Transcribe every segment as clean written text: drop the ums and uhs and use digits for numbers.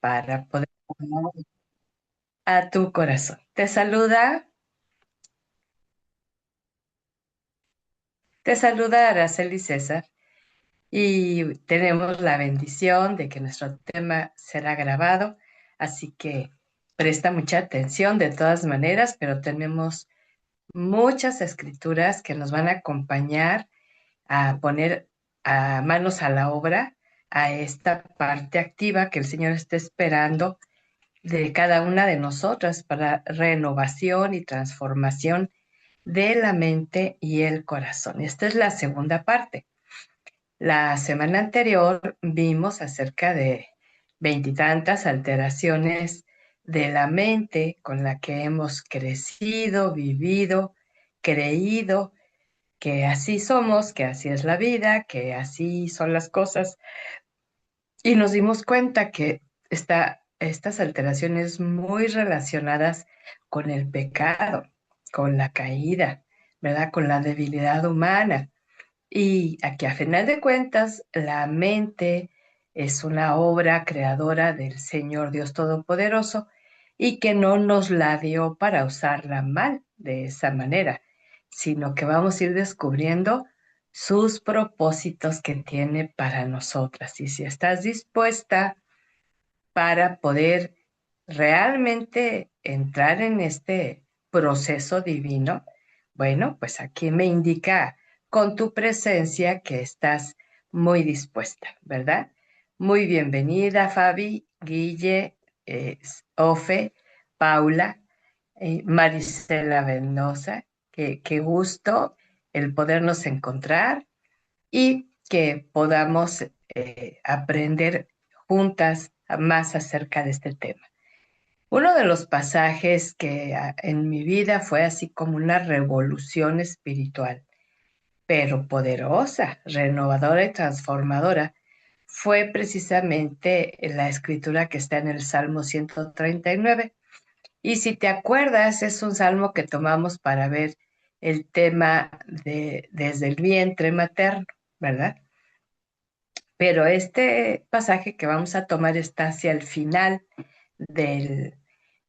para poder hablar a tu corazón. Te saluda Araceli César y tenemos la bendición de que nuestro tema será grabado, así que presta mucha atención de todas maneras, pero tenemos muchas escrituras que nos van a acompañar a poner a manos a la obra a esta parte activa que el Señor está esperando de cada una de nosotras para renovación y transformación de la mente y el corazón. Esta es la segunda parte. La semana anterior vimos acerca de veintitantas alteraciones de la mente con la que hemos crecido, vivido, creído, que así somos, que así es la vida, que así son las cosas. Y nos dimos cuenta que estas alteraciones muy relacionadas con el pecado, con la caída, ¿verdad? Con la debilidad humana. Y aquí a final de cuentas, la mente es una obra creadora del Señor Dios Todopoderoso y que no nos la dio para usarla mal de esa manera, sino que vamos a ir descubriendo sus propósitos que tiene para nosotras. Y si estás dispuesta para poder realmente entrar en este proceso divino, bueno, pues aquí me indica con tu presencia que estás muy dispuesta, ¿verdad? Muy bienvenida, Fabi, Guille, Ofe, Paula, Marisela Venosa, qué gusto el podernos encontrar y que podamos aprender juntas más acerca de este tema. Uno de los pasajes que en mi vida fue así como una revolución espiritual, pero poderosa, renovadora y transformadora, fue precisamente la escritura que está en el Salmo 139. Y si te acuerdas, es un salmo que tomamos para ver el tema de desde el vientre materno, ¿verdad? Pero este pasaje que vamos a tomar está hacia el final del,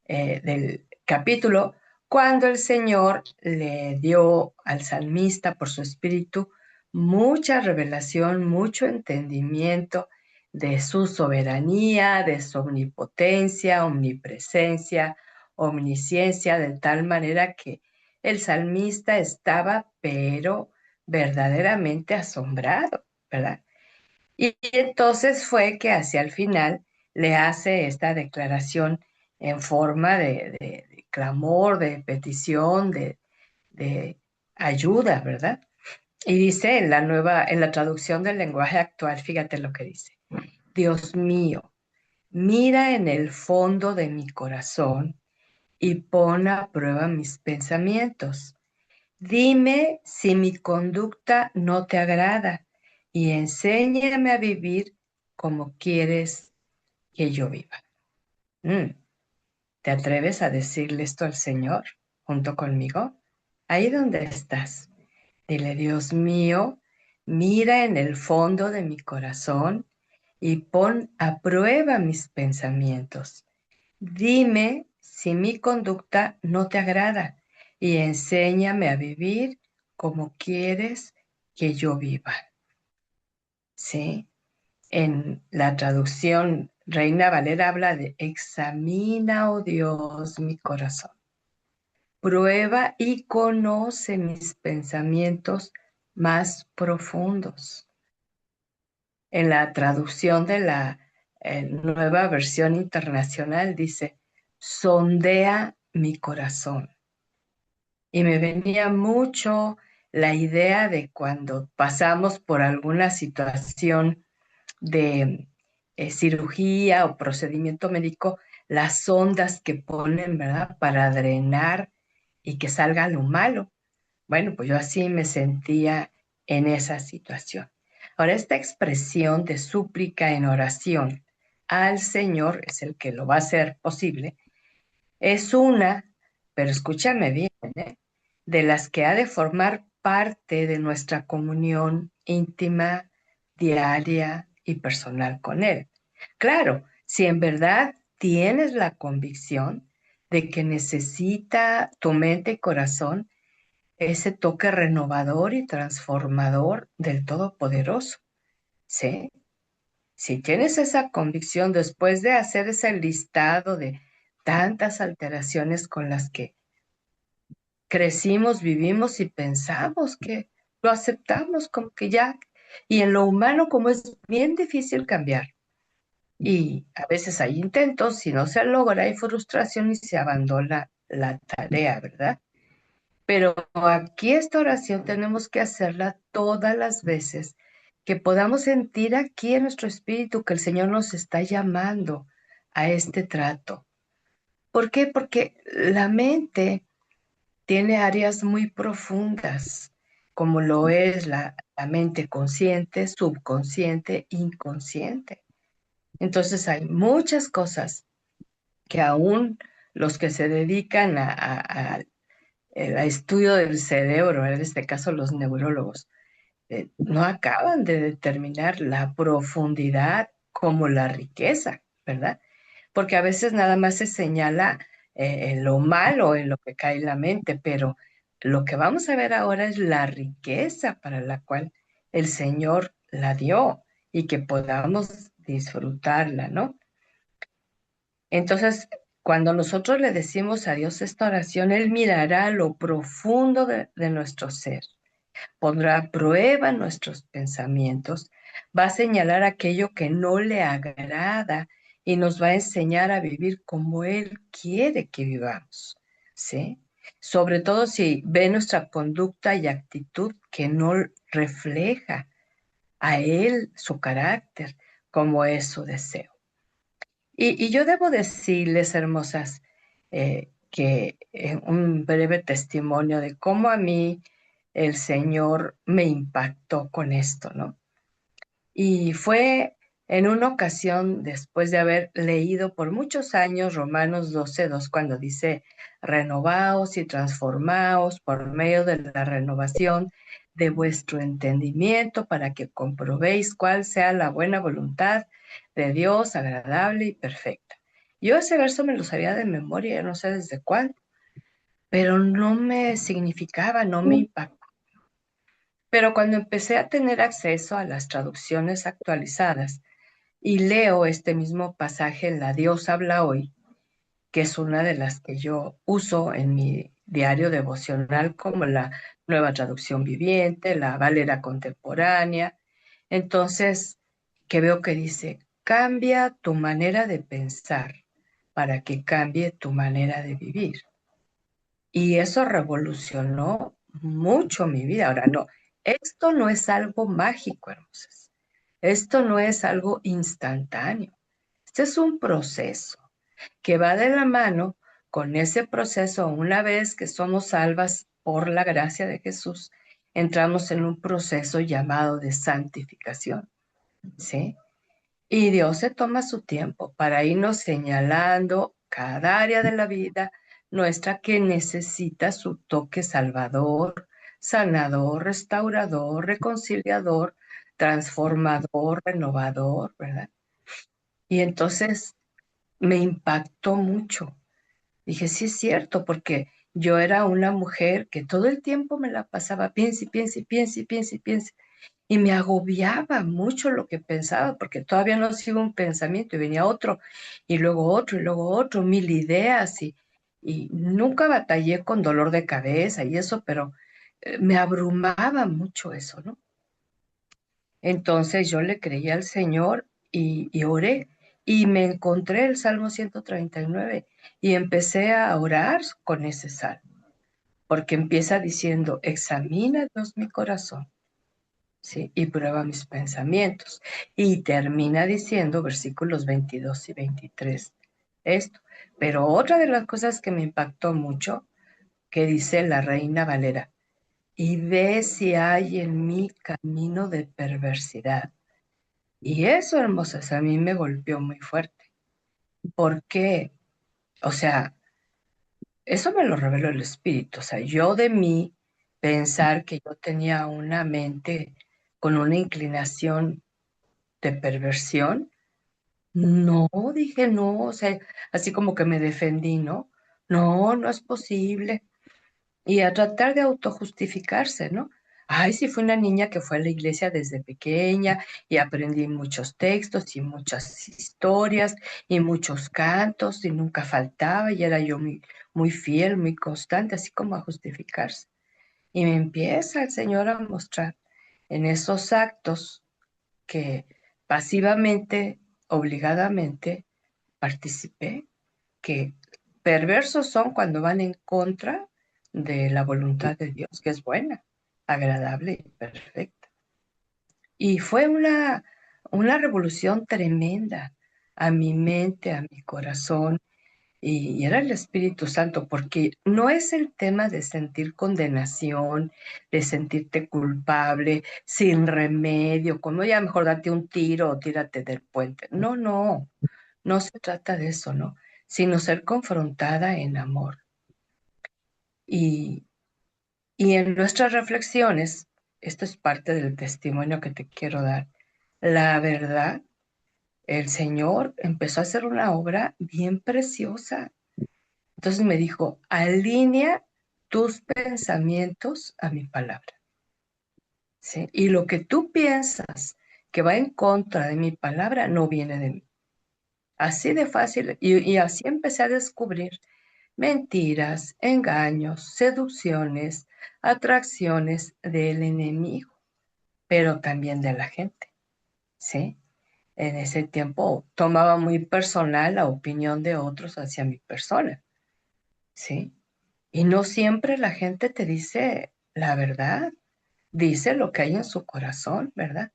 del capítulo, cuando el Señor le dio al salmista por su espíritu mucha revelación, mucho entendimiento de su soberanía, de su omnipotencia, omnipresencia, omnisciencia, de tal manera que el salmista estaba, pero verdaderamente asombrado, ¿verdad? Y entonces fue que hacia el final le hace esta declaración en forma de clamor, de petición, de ayuda, ¿verdad? Y dice en la traducción del lenguaje actual, fíjate lo que dice. Dios mío, mira en el fondo de mi corazón y pon a prueba mis pensamientos. Dime si mi conducta no te agrada y enséñame a vivir como quieres que yo viva. Mm, ¿Te atreves a decirle esto al Señor junto conmigo? Ahí donde estás. Dile, Dios mío, mira en el fondo de mi corazón y pon a prueba mis pensamientos. Dime si mi conducta no te agrada y enséñame a vivir como quieres que yo viva. ¿Sí? En la traducción Reina Valera habla de examina, oh Dios, mi corazón. Prueba y conoce mis pensamientos más profundos. En la traducción de la nueva versión internacional dice, sondea mi corazón. Y me venía mucho la idea de cuando pasamos por alguna situación de cirugía o procedimiento médico, las ondas que ponen, ¿verdad? Para drenar y que salga lo malo. Bueno, pues yo así me sentía en esa situación. Ahora, esta expresión de súplica en oración al Señor es el que lo va a hacer posible. Es una, pero escúchame bien, ¿eh? De las que ha de formar parte de nuestra comunión íntima, diaria y personal con Él. Claro, Si en verdad tienes la convicción de que necesita tu mente y corazón ese toque renovador y transformador del Todopoderoso, ¿sí? Si tienes esa convicción después de hacer ese listado de tantas alteraciones con las que crecimos, vivimos y pensamos que lo aceptamos como que ya, y en lo humano como es bien difícil cambiar. Y a veces hay intentos, si no se logra, hay frustración y se abandona la tarea, ¿verdad? Pero aquí esta oración tenemos que hacerla todas las veces que podamos sentir aquí en nuestro espíritu que el Señor nos está llamando a este trato. ¿Por qué? Porque la mente tiene áreas muy profundas, como lo es la mente consciente, subconsciente, inconsciente. Entonces hay muchas cosas que aún los que se dedican a el estudio del cerebro, en este caso los neurólogos, no acaban de determinar la profundidad como la riqueza, ¿verdad? Porque a veces nada más se señala en lo malo, en lo que cae en la mente, pero lo que vamos a ver ahora es la riqueza para la cual el Señor la dio y que podamos disfrutarla, ¿no? Entonces, cuando nosotros le decimos a Dios esta oración, Él mirará lo profundo de nuestro ser, pondrá a prueba nuestros pensamientos, va a señalar aquello que no le agrada y nos va a enseñar a vivir como Él quiere que vivamos, ¿sí? Sobre todo si ve nuestra conducta y actitud que no refleja a Él su carácter, como es su deseo. Y yo debo decirles, hermosas, que un breve testimonio de cómo a mí el Señor me impactó con esto, ¿no? Y fue en una ocasión, después de haber leído por muchos años Romanos 12:2, cuando dice, renovaos y transformaos por medio de la renovación de vuestro entendimiento para que comprobéis cuál sea la buena voluntad de Dios, agradable y perfecta. Yo ese verso me lo sabía de memoria, no sé desde cuándo, pero no me significaba, no me impactaba. Pero cuando empecé a tener acceso a las traducciones actualizadas y leo este mismo pasaje en La Dios habla hoy, que es una de las que yo uso en mi diario devocional como la Nueva Traducción Viviente, la Valera Contemporánea, entonces que veo que dice, cambia tu manera de pensar para que cambie tu manera de vivir. Y eso revolucionó mucho mi vida. Ahora, no, esto no es algo mágico, hermosas. Esto no es algo instantáneo. Este es un proceso que va de la mano con ese proceso. Una vez que somos salvas por la gracia de Jesús, entramos en un proceso llamado de santificación, ¿sí? Y Dios se toma su tiempo para irnos señalando cada área de la vida nuestra que necesita su toque salvador, sanador, restaurador, reconciliador, transformador, renovador, ¿verdad? Y entonces me impactó mucho. Dije, sí es cierto, porque yo era una mujer que todo el tiempo me la pasaba, piense, piense, piense, piense, piense. Y me agobiaba mucho lo que pensaba, porque todavía no sigo un pensamiento y venía otro, y luego otro, mil ideas, y nunca batallé con dolor de cabeza y eso, pero me abrumaba mucho eso, ¿no? Entonces yo le creí al Señor y oré, y me encontré el Salmo 139 y empecé a orar con ese salmo, porque empieza diciendo, examina Dios mi corazón, ¿sí? Y prueba mis pensamientos. Y termina diciendo versículos 22 y 23 esto. Pero otra de las cosas que me impactó mucho, que dice la Reina Valera, y ve si hay en mí camino de perversidad. Y eso, hermosas, a mí me golpeó muy fuerte. ¿Por qué? O sea, eso me lo reveló el Espíritu. O sea, yo de mí pensar que yo tenía una mente con una inclinación de perversión, No, dije, no, o sea, así como que me defendí, ¿no? No, no es posible. Y a tratar de autojustificarse, ¿no? Ay, sí, fui una niña que fue a la iglesia desde pequeña y aprendí muchos textos y muchas historias y muchos cantos y nunca faltaba y era yo muy fiel, muy constante, así como a justificarse. Y me empieza el Señor a mostrar en esos actos que pasivamente, obligadamente, participé, que perversos son cuando van en contra de la voluntad de Dios, que es buena, agradable y perfecta. Y fue una revolución tremenda a mi mente, a mi corazón, y era el Espíritu Santo, porque no es el tema de sentir condenación, de sentirte culpable, sin remedio, como ya mejor date un tiro o tírate del puente. No, no, no se trata de eso, ¿no? Sino ser confrontada en amor. Y, y en nuestras reflexiones, esto es parte del testimonio que te quiero dar, la verdad, el Señor empezó a hacer una obra bien preciosa. Entonces me dijo, alinea tus pensamientos a mi palabra, ¿sí? Y lo que tú piensas que va en contra de mi palabra no viene de mí. Así de fácil. Y así empecé a descubrir mentiras, engaños, seducciones, atracciones del enemigo, pero también de la gente, ¿sí? En ese tiempo tomaba muy personal la opinión de otros hacia mi persona, ¿sí? Y no siempre la gente te dice la verdad, dice lo que hay en su corazón, ¿verdad?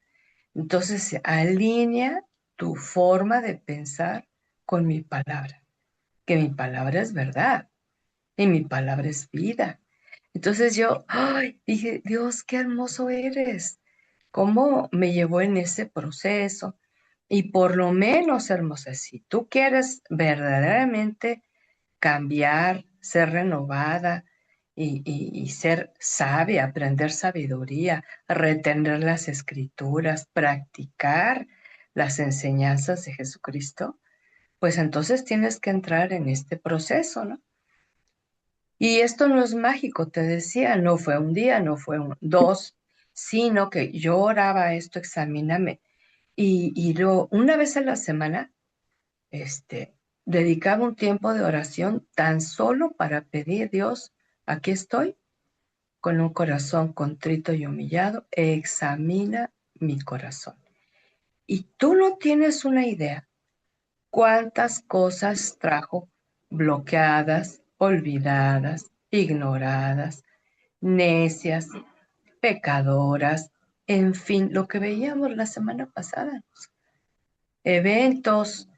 Entonces, alinea tu forma de pensar con mi palabra, que mi palabra es verdad y mi palabra es vida. Entonces yo, ay, dije, Dios, qué hermoso eres. ¿Cómo me llevó en ese proceso? Y por lo menos, hermosa, si tú quieres verdaderamente cambiar, ser renovada y ser sabia, aprender sabiduría, retener las escrituras, practicar las enseñanzas de Jesucristo, pues entonces tienes que entrar en este proceso, ¿no? Y esto no es mágico, te decía, no fue un día, no fue dos, sino que yo oraba esto, examíname. Una vez a la semana, este, dedicaba un tiempo de oración tan solo para pedir, Dios, aquí estoy, con un corazón contrito y humillado, examina mi corazón. Y tú no tienes una idea cuántas cosas trajo bloqueadas, olvidadas, ignoradas, necias, pecadoras, en fin, lo que veíamos la semana pasada, eventos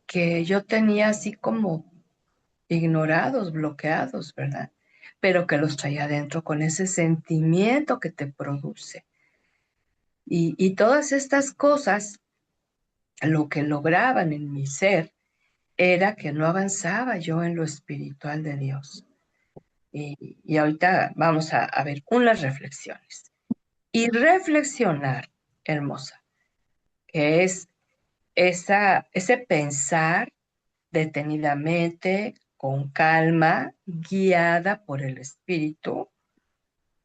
que yo tenía así como ignorados, bloqueados, ¿verdad? Pero que los traía adentro con ese sentimiento que te produce. Y todas estas cosas, lo que lograban en mi ser era que no avanzaba yo en lo espiritual de Dios. Y ahorita vamos a ver unas reflexiones. Y reflexionar, hermosa, que es ese pensar detenidamente, con calma, guiada por el Espíritu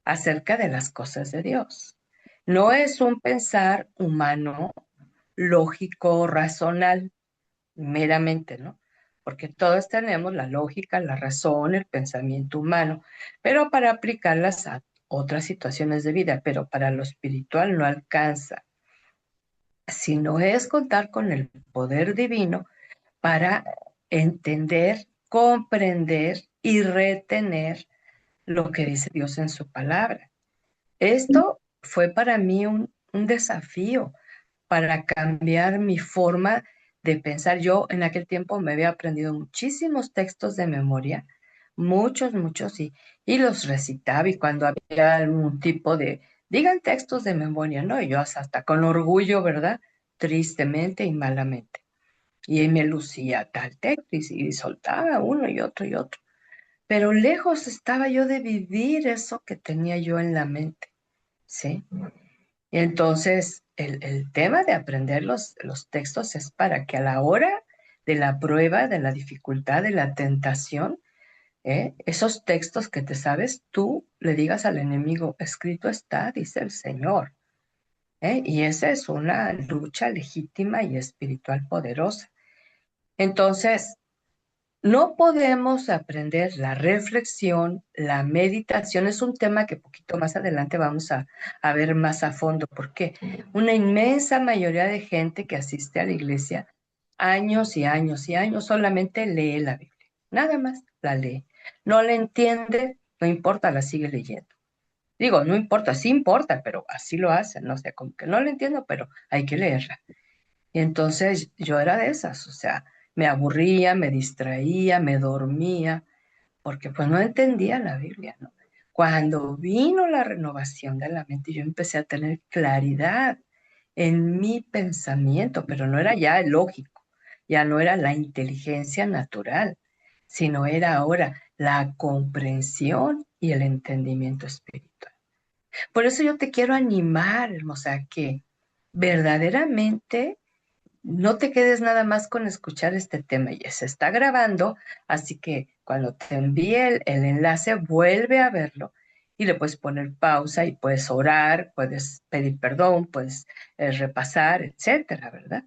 acerca de las cosas de Dios. No es un pensar humano, lógico, razonal, meramente, ¿no? Porque todos tenemos la lógica, la razón, el pensamiento humano, pero para aplicarlas a otras situaciones de vida, pero para lo espiritual no alcanza, sino es contar con el poder divino para entender, comprender y retener lo que dice Dios en su palabra. Esto fue para mí un desafío para cambiar mi forma de pensar. Yo en aquel tiempo me había aprendido muchísimos textos de memoria, muchos, y los recitaba y cuando había algún tipo de, digan textos de memoria, ¿no? Y yo hasta con orgullo, ¿verdad? Tristemente y malamente. Y él me lucía tal texto y soltaba uno y otro y otro. Pero lejos estaba yo de vivir eso que tenía yo en la mente, ¿sí? Y entonces el tema de aprender los textos es para que a la hora de la prueba, de la dificultad, de la tentación, esos textos que te sabes, tú le digas al enemigo, escrito está, dice el Señor. Y esa es una lucha legítima y espiritual poderosa. Entonces, no podemos aprender la reflexión, la meditación. Es un tema que poquito más adelante vamos a ver más a fondo, porque una inmensa mayoría de gente que asiste a la iglesia años y años y años solamente lee la Biblia. Nada más la lee. No la entiende, no importa, la sigue leyendo. Digo, no importa, sí importa, pero así lo hacen, no sé, como que no lo entiendo, pero hay que leerla. Y entonces yo era de esas, o sea, me aburría, me distraía, me dormía, porque pues no entendía la Biblia, ¿no? Cuando vino la renovación de la mente, yo empecé a tener claridad en mi pensamiento, pero no era ya el lógico, ya no era la inteligencia natural, sino era ahora la comprensión y el entendimiento espiritual. Por eso yo te quiero animar, hermosa, que verdaderamente no te quedes nada más con escuchar este tema, ya se está grabando, así que cuando te envíe el enlace, vuelve a verlo y le puedes poner pausa y puedes orar, puedes pedir perdón, puedes repasar, etcétera, ¿verdad?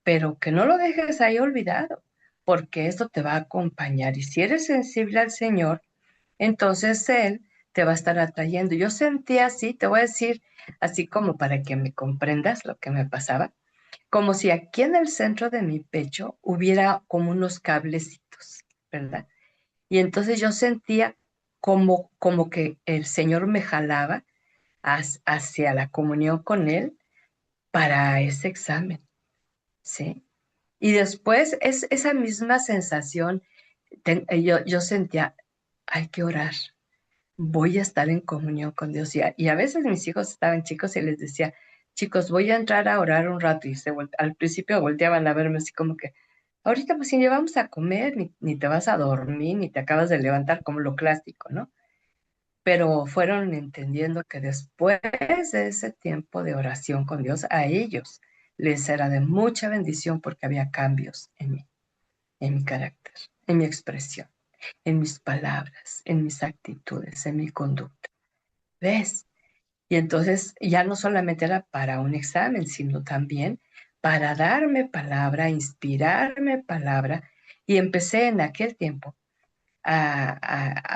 Pero que no lo dejes ahí olvidado, porque esto te va a acompañar. Y si eres sensible al Señor, entonces Él te va a estar atrayendo. Yo sentía así, te voy a decir, así como para que me comprendas lo que me pasaba como si aquí en el centro de mi pecho hubiera como unos cablecitos, ¿verdad? Y entonces yo sentía como que el Señor me jalaba hacia la comunión con Él para ese examen, ¿sí? Y después es esa misma sensación, yo sentía, hay que orar, voy a estar en comunión con Dios. Y a veces mis hijos estaban chicos y les decía, chicos, voy a entrar a orar un rato. Y al principio volteaban a verme así como que, ahorita pues si ni vamos a comer, ni te vas a dormir, ni te acabas de levantar, como lo clásico, ¿no? Pero fueron entendiendo que después de ese tiempo de oración con Dios, a ellos les era de mucha bendición porque había cambios en mi carácter, en mi expresión, en mis palabras, en mis actitudes, en mi conducta. ¿Ves? Y entonces ya no solamente era para un examen, sino también para darme palabra, inspirarme palabra. Y empecé en aquel tiempo a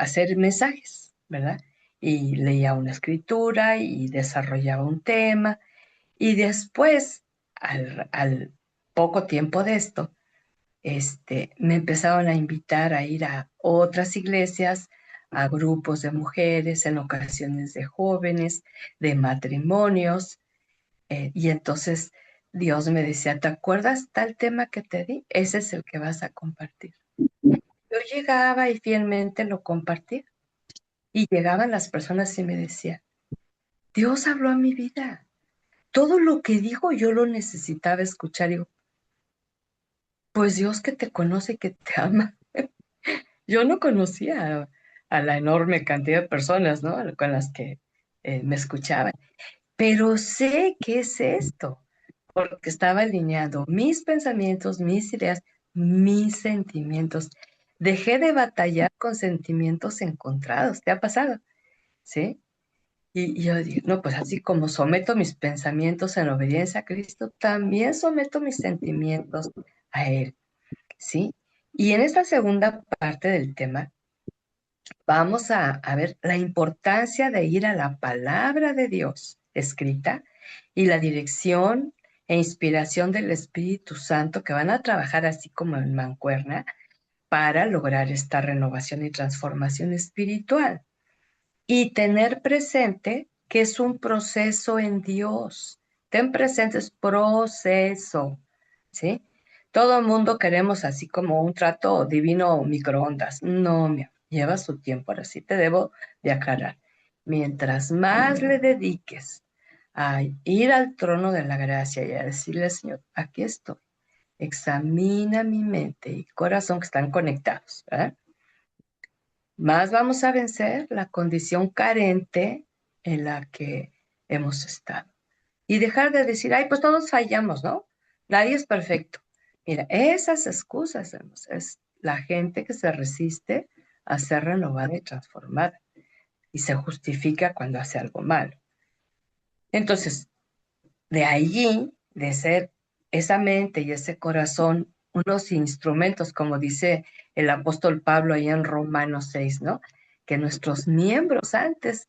hacer mensajes, ¿verdad? Y leía una escritura y desarrollaba un tema. Y después, al poco tiempo de esto, me empezaron a invitar a ir a otras iglesias, a grupos de mujeres, en ocasiones de jóvenes, de matrimonios, y entonces Dios me decía, ¿te acuerdas tal tema que te di? Ese es el que vas a compartir. Yo llegaba y fielmente lo compartía, y llegaban las personas y me decían, Dios habló a mi vida. Todo lo que dijo yo lo necesitaba escuchar. Y digo, pues Dios que te conoce, que te ama. Yo no conocía a la enorme cantidad de personas, ¿no? Con las que me escuchaban, pero sé qué es esto, porque estaba alineando mis pensamientos, mis ideas, mis sentimientos. Dejé de batallar con sentimientos encontrados. ¿Te ha pasado? ¿Sí? Y yo digo, no, pues así como someto mis pensamientos en obediencia a Cristo, también someto mis sentimientos a Él. ¿Sí? Y en esta segunda parte del tema, vamos a ver la importancia de ir a la palabra de Dios escrita y la dirección e inspiración del Espíritu Santo que van a trabajar así como en mancuerna para lograr esta renovación y transformación espiritual. Y tener presente que es un proceso en Dios. Ten presente, es proceso, ¿sí? Todo el mundo queremos así como un trato divino o microondas. No, mi amor, lleva su tiempo. Ahora sí te debo de aclarar. Mientras más le dediques a ir al trono de la gracia y a decirle, Señor, aquí estoy, examina mi mente y corazón que están conectados, ¿verdad? Más vamos a vencer la condición carente en la que hemos estado. y dejar de decir, ay, pues todos fallamos, ¿no? Nadie es perfecto. Mira, esas excusas, hermanos, es la gente que se resiste a ser renovada y transformada y se justifica cuando hace algo malo. Entonces, de allí, de ser esa mente y ese corazón, unos instrumentos, como dice el apóstol Pablo ahí en Romanos 6, ¿no? Que nuestros miembros antes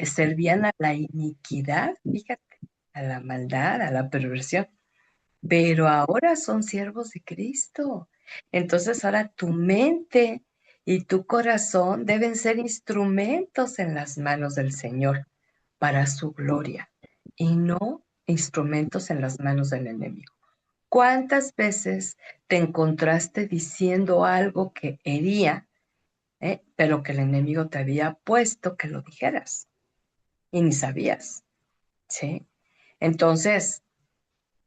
servían a la iniquidad, fíjate, a la maldad, a la perversión, pero ahora son siervos de Cristo. Entonces ahora tu mente y tu corazón deben ser instrumentos en las manos del Señor para su gloria y no instrumentos en las manos del enemigo. ¿Cuántas veces te encontraste diciendo algo que hería, pero que el enemigo te había puesto que lo dijeras y ni sabías? ¿Sí? Entonces,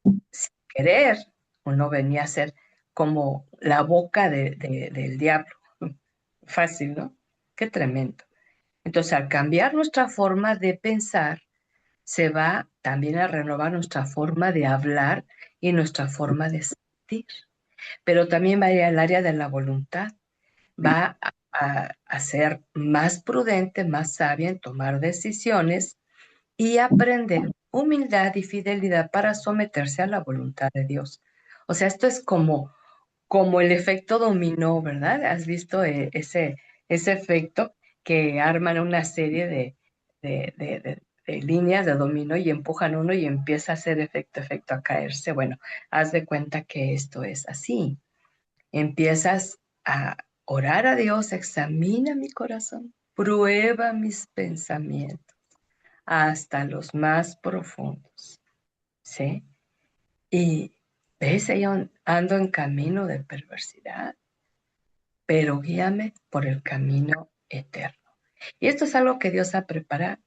sin querer, uno venía a ser como la boca del diablo. Fácil, ¿no? Qué tremendo. Entonces, al cambiar nuestra forma de pensar, se va también a renovar nuestra forma de hablar y nuestra forma de sentir. Pero también va a ir al área de la voluntad. Va a ser más prudente, más sabia en tomar decisiones y aprender humildad y fidelidad para someterse a la voluntad de Dios. O sea, esto es como el efecto dominó, ¿verdad? ¿Has visto ese efecto que arman una serie de líneas de dominó y empujan uno y empieza a hacer efecto a caerse? Bueno, haz de cuenta que esto es así. Empiezas a orar a Dios, examina mi corazón, prueba mis pensamientos hasta los más profundos, ¿sí? Y ves, yo ando en camino de perversidad, pero guíame por el camino eterno. Y esto es algo que Dios ha preparado.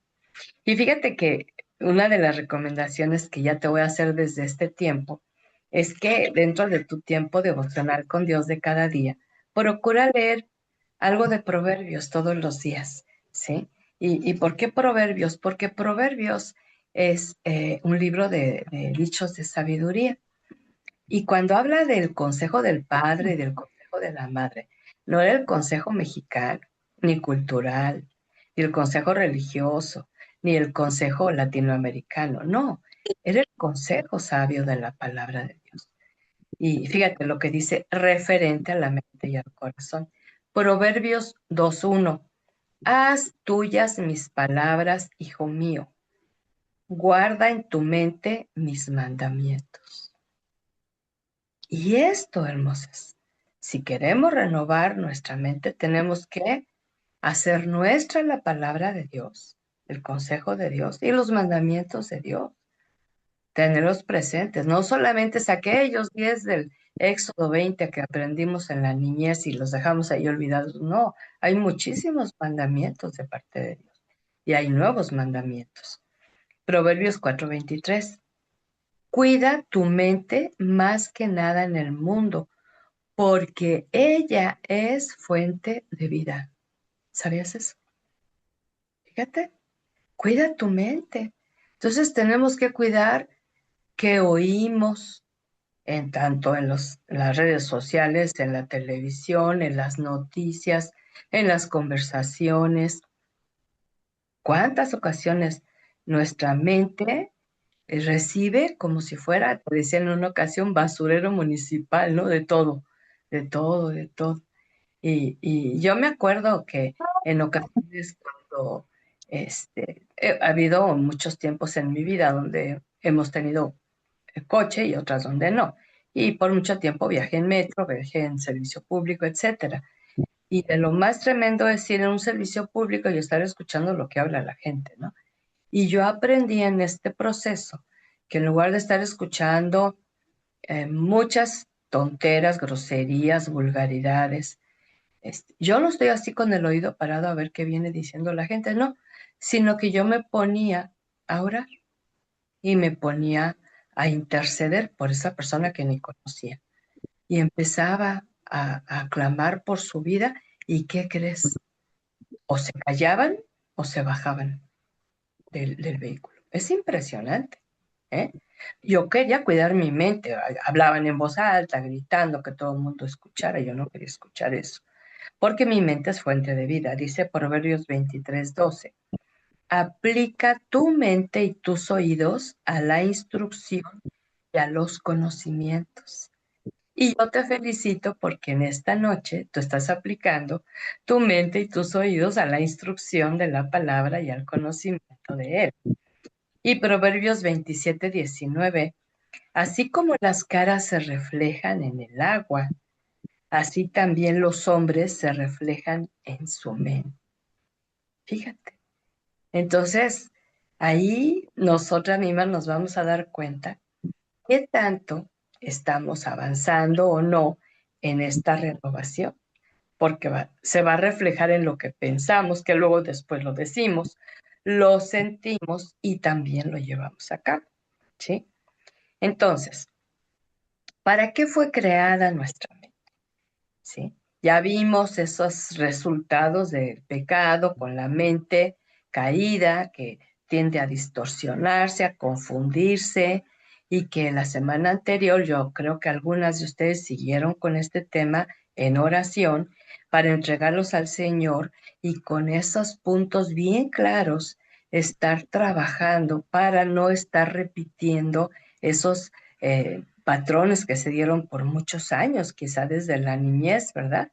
Y fíjate que una de las recomendaciones que ya te voy a hacer desde este tiempo es que dentro de tu tiempo devocional con Dios de cada día, procura leer algo de Proverbios todos los días, ¿sí? ¿Y por qué Proverbios? Porque Proverbios es un libro de dichos de sabiduría. Y cuando habla del consejo del padre y del consejo de la madre, no era el consejo mexicano, ni cultural, ni el consejo religioso, ni el consejo latinoamericano, no, era el consejo sabio de la palabra de Dios. Y fíjate lo que dice referente a la mente y al corazón. Proverbios 2:1. Haz tuyas mis palabras, hijo mío. Guarda en tu mente mis mandamientos. Y esto, hermosas, si queremos renovar nuestra mente, tenemos que hacer nuestra la palabra de Dios, el consejo de Dios y los mandamientos de Dios, tenerlos presentes. No solamente es aquellos 10 del Éxodo 20 que aprendimos en la niñez y los dejamos ahí olvidados. No, hay muchísimos mandamientos de parte de Dios y hay nuevos mandamientos. Proverbios 4:23. Cuida tu mente más que nada en el mundo porque ella es fuente de vida. ¿Sabías eso? Fíjate, cuida tu mente. Entonces tenemos que cuidar que oímos en tanto en las redes sociales, en la televisión, en las noticias, en las conversaciones. ¿Cuántas ocasiones nuestra mente recibe como si fuera, te decía en una ocasión, basurero municipal, ¿no? De todo, de todo, de todo. Y yo me acuerdo que en ocasiones cuando ha habido muchos tiempos en mi vida donde hemos tenido coche y otras donde no. Y por mucho tiempo viajé en metro, viajé en servicio público, etcétera. Y de lo más tremendo es ir en un servicio público y estar escuchando lo que habla la gente, ¿no? Y yo aprendí en este proceso que en lugar de estar escuchando muchas tonteras, groserías, vulgaridades, yo no estoy así con el oído parado a ver qué viene diciendo la gente, no, sino que yo me ponía a orar y me ponía a interceder por esa persona que ni conocía. Y empezaba a clamar por su vida y ¿qué crees? O se callaban o se bajaban del vehículo. Es impresionante. ¿eh? Yo quería cuidar mi mente, hablaban en voz alta, gritando que todo el mundo escuchara, yo no quería escuchar eso, porque mi mente es fuente de vida, dice Proverbios 23:12. Aplica tu mente y tus oídos a la instrucción y a los conocimientos. Y yo te felicito porque en esta noche tú estás aplicando tu mente y tus oídos a la instrucción de la palabra y al conocimiento de él. Y Proverbios 27:19, así como las caras se reflejan en el agua, así también los hombres se reflejan en su mente. Fíjate. Entonces, ahí nosotras mismas nos vamos a dar cuenta qué tanto estamos avanzando o no en esta renovación, porque se va a reflejar en lo que pensamos, que luego después lo decimos, lo sentimos y también lo llevamos a cabo, ¿sí? Entonces, ¿para qué fue creada nuestra mente? ¿Sí? Ya vimos esos resultados del pecado con la mente caída que tiende a distorsionarse, a confundirse y que la semana anterior yo creo que algunas de ustedes siguieron con este tema en oración para entregarlos al Señor y con esos puntos bien claros estar trabajando para no estar repitiendo esos patrones que se dieron por muchos años, quizá desde la niñez, ¿verdad?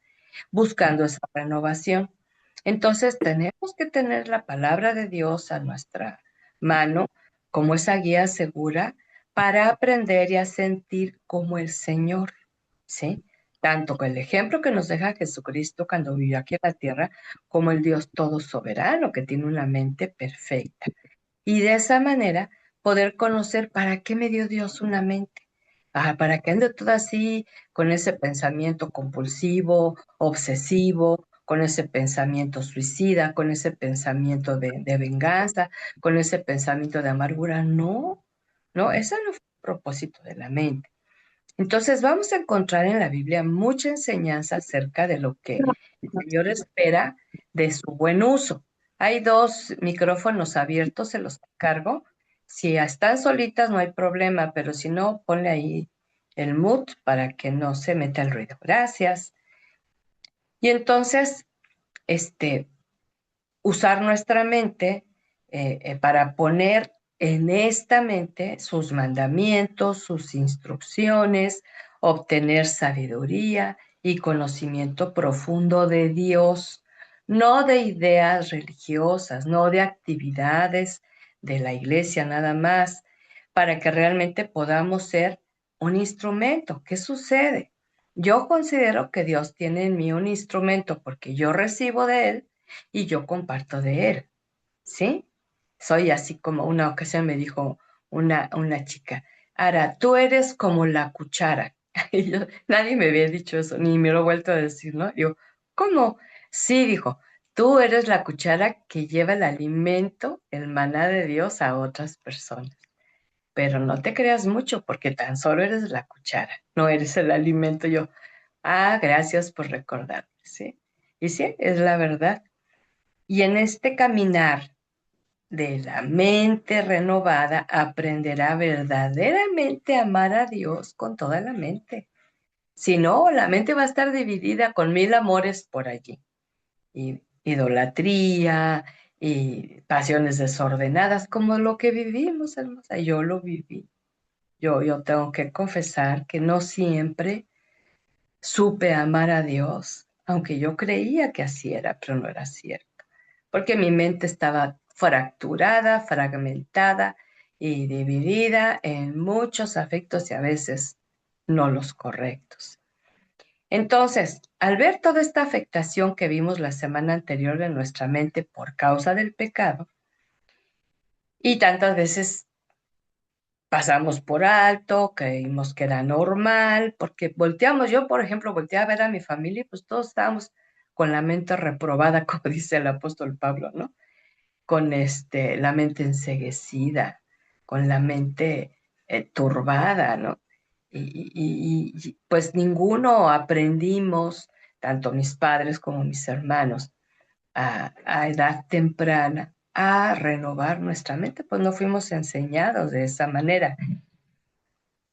Buscando esa renovación. Entonces tenemos que tener la palabra de Dios a nuestra mano como esa guía segura para aprender y a sentir como el Señor, ¿sí? Tanto con el ejemplo que nos deja Jesucristo cuando vivió aquí en la tierra, como el Dios todo soberano que tiene una mente perfecta. Y de esa manera poder conocer para qué me dio Dios una mente. Para que ande todo así, con ese pensamiento compulsivo, obsesivo, con ese pensamiento suicida, con ese pensamiento de venganza, con ese pensamiento de amargura. No, no, ese no fue el propósito de la mente. Entonces vamos a encontrar en la Biblia mucha enseñanza acerca de lo que el Señor espera de su buen uso. Hay dos micrófonos abiertos, se los cargo. Si están solitas no hay problema, pero si no, ponle ahí el mute para que no se meta el ruido. Gracias. Y entonces, este, usar nuestra mente para poner en esta mente sus mandamientos, sus instrucciones, obtener sabiduría y conocimiento profundo de Dios, no de ideas religiosas, no de actividades de la iglesia nada más, para que realmente podamos ser un instrumento. ¿Qué sucede? Yo considero que Dios tiene en mí un instrumento porque yo recibo de Él y yo comparto de él, ¿sí? Soy así como una ocasión me dijo una chica, Ara, tú eres como la cuchara. Y yo, nadie me había dicho eso, ni me lo he vuelto a decir, ¿no? Yo, ¿cómo? Sí, dijo, tú eres la cuchara que lleva el alimento, el maná de Dios a otras personas. Pero no te creas mucho porque tan solo eres la cuchara, no eres el alimento. Yo, gracias por recordarme, ¿sí? Y sí, es la verdad. Y en este caminar de la mente renovada aprenderá verdaderamente a amar a Dios con toda la mente. Si no, la mente va a estar dividida con mil amores por allí. Y idolatría y pasiones desordenadas, como lo que vivimos, hermosa. Yo lo viví. Yo tengo que confesar que no siempre supe amar a Dios, aunque yo creía que así era, pero no era cierto porque mi mente estaba fracturada, fragmentada y dividida en muchos afectos y a veces no los correctos. Entonces, al ver toda esta afectación que vimos la semana anterior en nuestra mente por causa del pecado, y tantas veces pasamos por alto, creímos que era normal, porque volteamos, yo por ejemplo, volteé a ver a mi familia y pues todos estábamos con la mente reprobada, como dice el apóstol Pablo, ¿no? Con la mente enceguecida, con la mente turbada, ¿no? Pues ninguno aprendimos, tanto mis padres como mis hermanos, a edad temprana, a renovar nuestra mente, pues no fuimos enseñados de esa manera.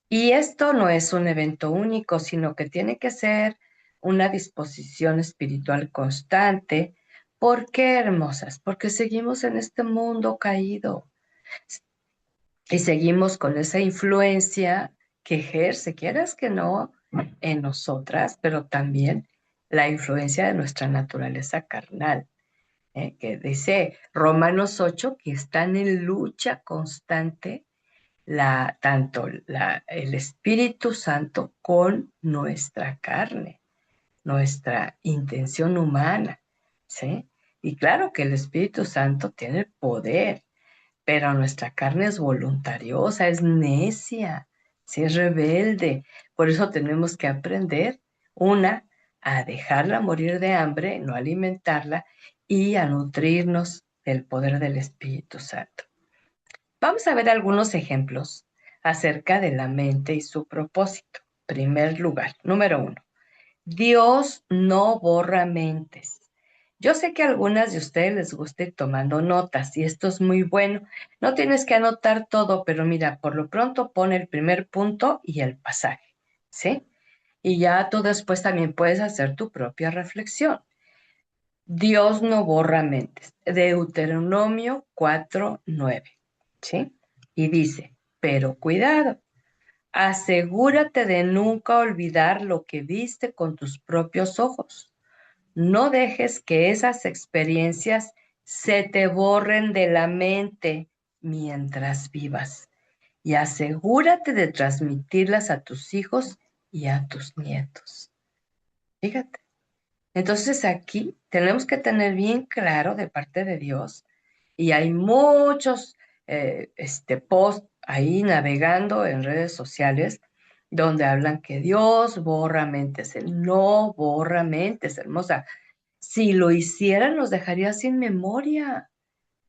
Y esto no es un evento único, sino que tiene que ser una disposición espiritual constante. ¿Por qué, hermosas? Porque seguimos en este mundo caído y seguimos con esa influencia que ejerce, quieras que no, en nosotras, pero también la influencia de nuestra naturaleza carnal, que dice Romanos 8 que están en lucha constante el Espíritu Santo con nuestra carne, nuestra intención humana, ¿sí? Y claro que el Espíritu Santo tiene el poder, pero nuestra carne es voluntariosa, es necia, ¿sí? Es rebelde. Por eso tenemos que aprender, una, a dejarla morir de hambre, no alimentarla, y a nutrirnos del poder del Espíritu Santo. Vamos a ver algunos ejemplos acerca de la mente y su propósito. Primer lugar, número 1. Dios no borra mentes. Yo sé que a algunas de ustedes les gusta ir tomando notas y esto es muy bueno. No tienes que anotar todo, pero mira, por lo pronto pon el primer punto y el pasaje, ¿sí? Y ya tú después también puedes hacer tu propia reflexión. Dios no borra mentes. Deuteronomio 4:9, ¿sí? Y dice, pero cuidado, asegúrate de nunca olvidar lo que viste con tus propios ojos. No dejes que esas experiencias se te borren de la mente mientras vivas. Y asegúrate de transmitirlas a tus hijos y a tus nietos. Fíjate. Entonces aquí tenemos que tener bien claro de parte de Dios, y hay muchos posts ahí navegando en redes sociales donde hablan que Dios borra mentes. Él no borra mentes, hermosa. Si lo hiciera, nos dejaría sin memoria.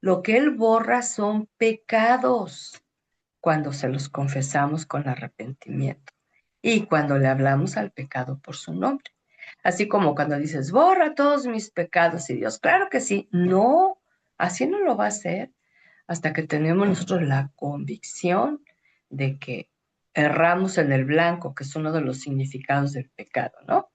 Lo que Él borra son pecados cuando se los confesamos con arrepentimiento y cuando le hablamos al pecado por su nombre. Así como cuando dices, borra todos mis pecados, y Dios, claro que sí, no, así no lo va a hacer hasta que tenemos nosotros la convicción de que erramos en el blanco, que es uno de los significados del pecado, ¿no?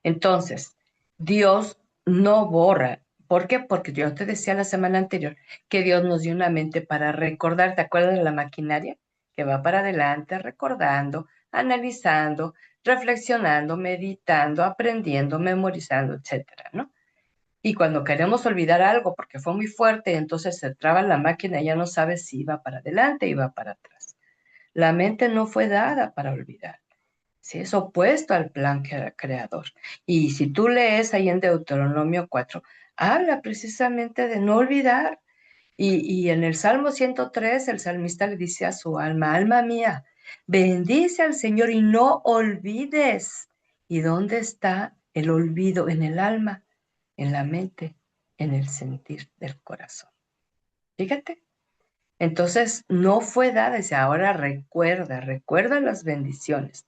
Entonces, Dios no borra. ¿Por qué? Porque yo te decía la semana anterior que Dios nos dio una mente para recordar. ¿Te acuerdas de la maquinaria? Que va para adelante recordando, analizando, reflexionando, meditando, aprendiendo, memorizando, etcétera, ¿no? Y cuando queremos olvidar algo porque fue muy fuerte, entonces se traba la máquina y ya no sabes si iba para adelante o iba para atrás. La mente no fue dada para olvidar. Sí, es opuesto al plan creador. Y si tú lees ahí en Deuteronomio 4, habla precisamente de no olvidar. Y en el Salmo 103, el salmista le dice a su alma, alma mía, bendice al Señor y no olvides. ¿Y dónde está el olvido? En el alma, en la mente, en el sentir del corazón. Fíjate. Entonces, no fue dada, dice, ahora recuerda las bendiciones.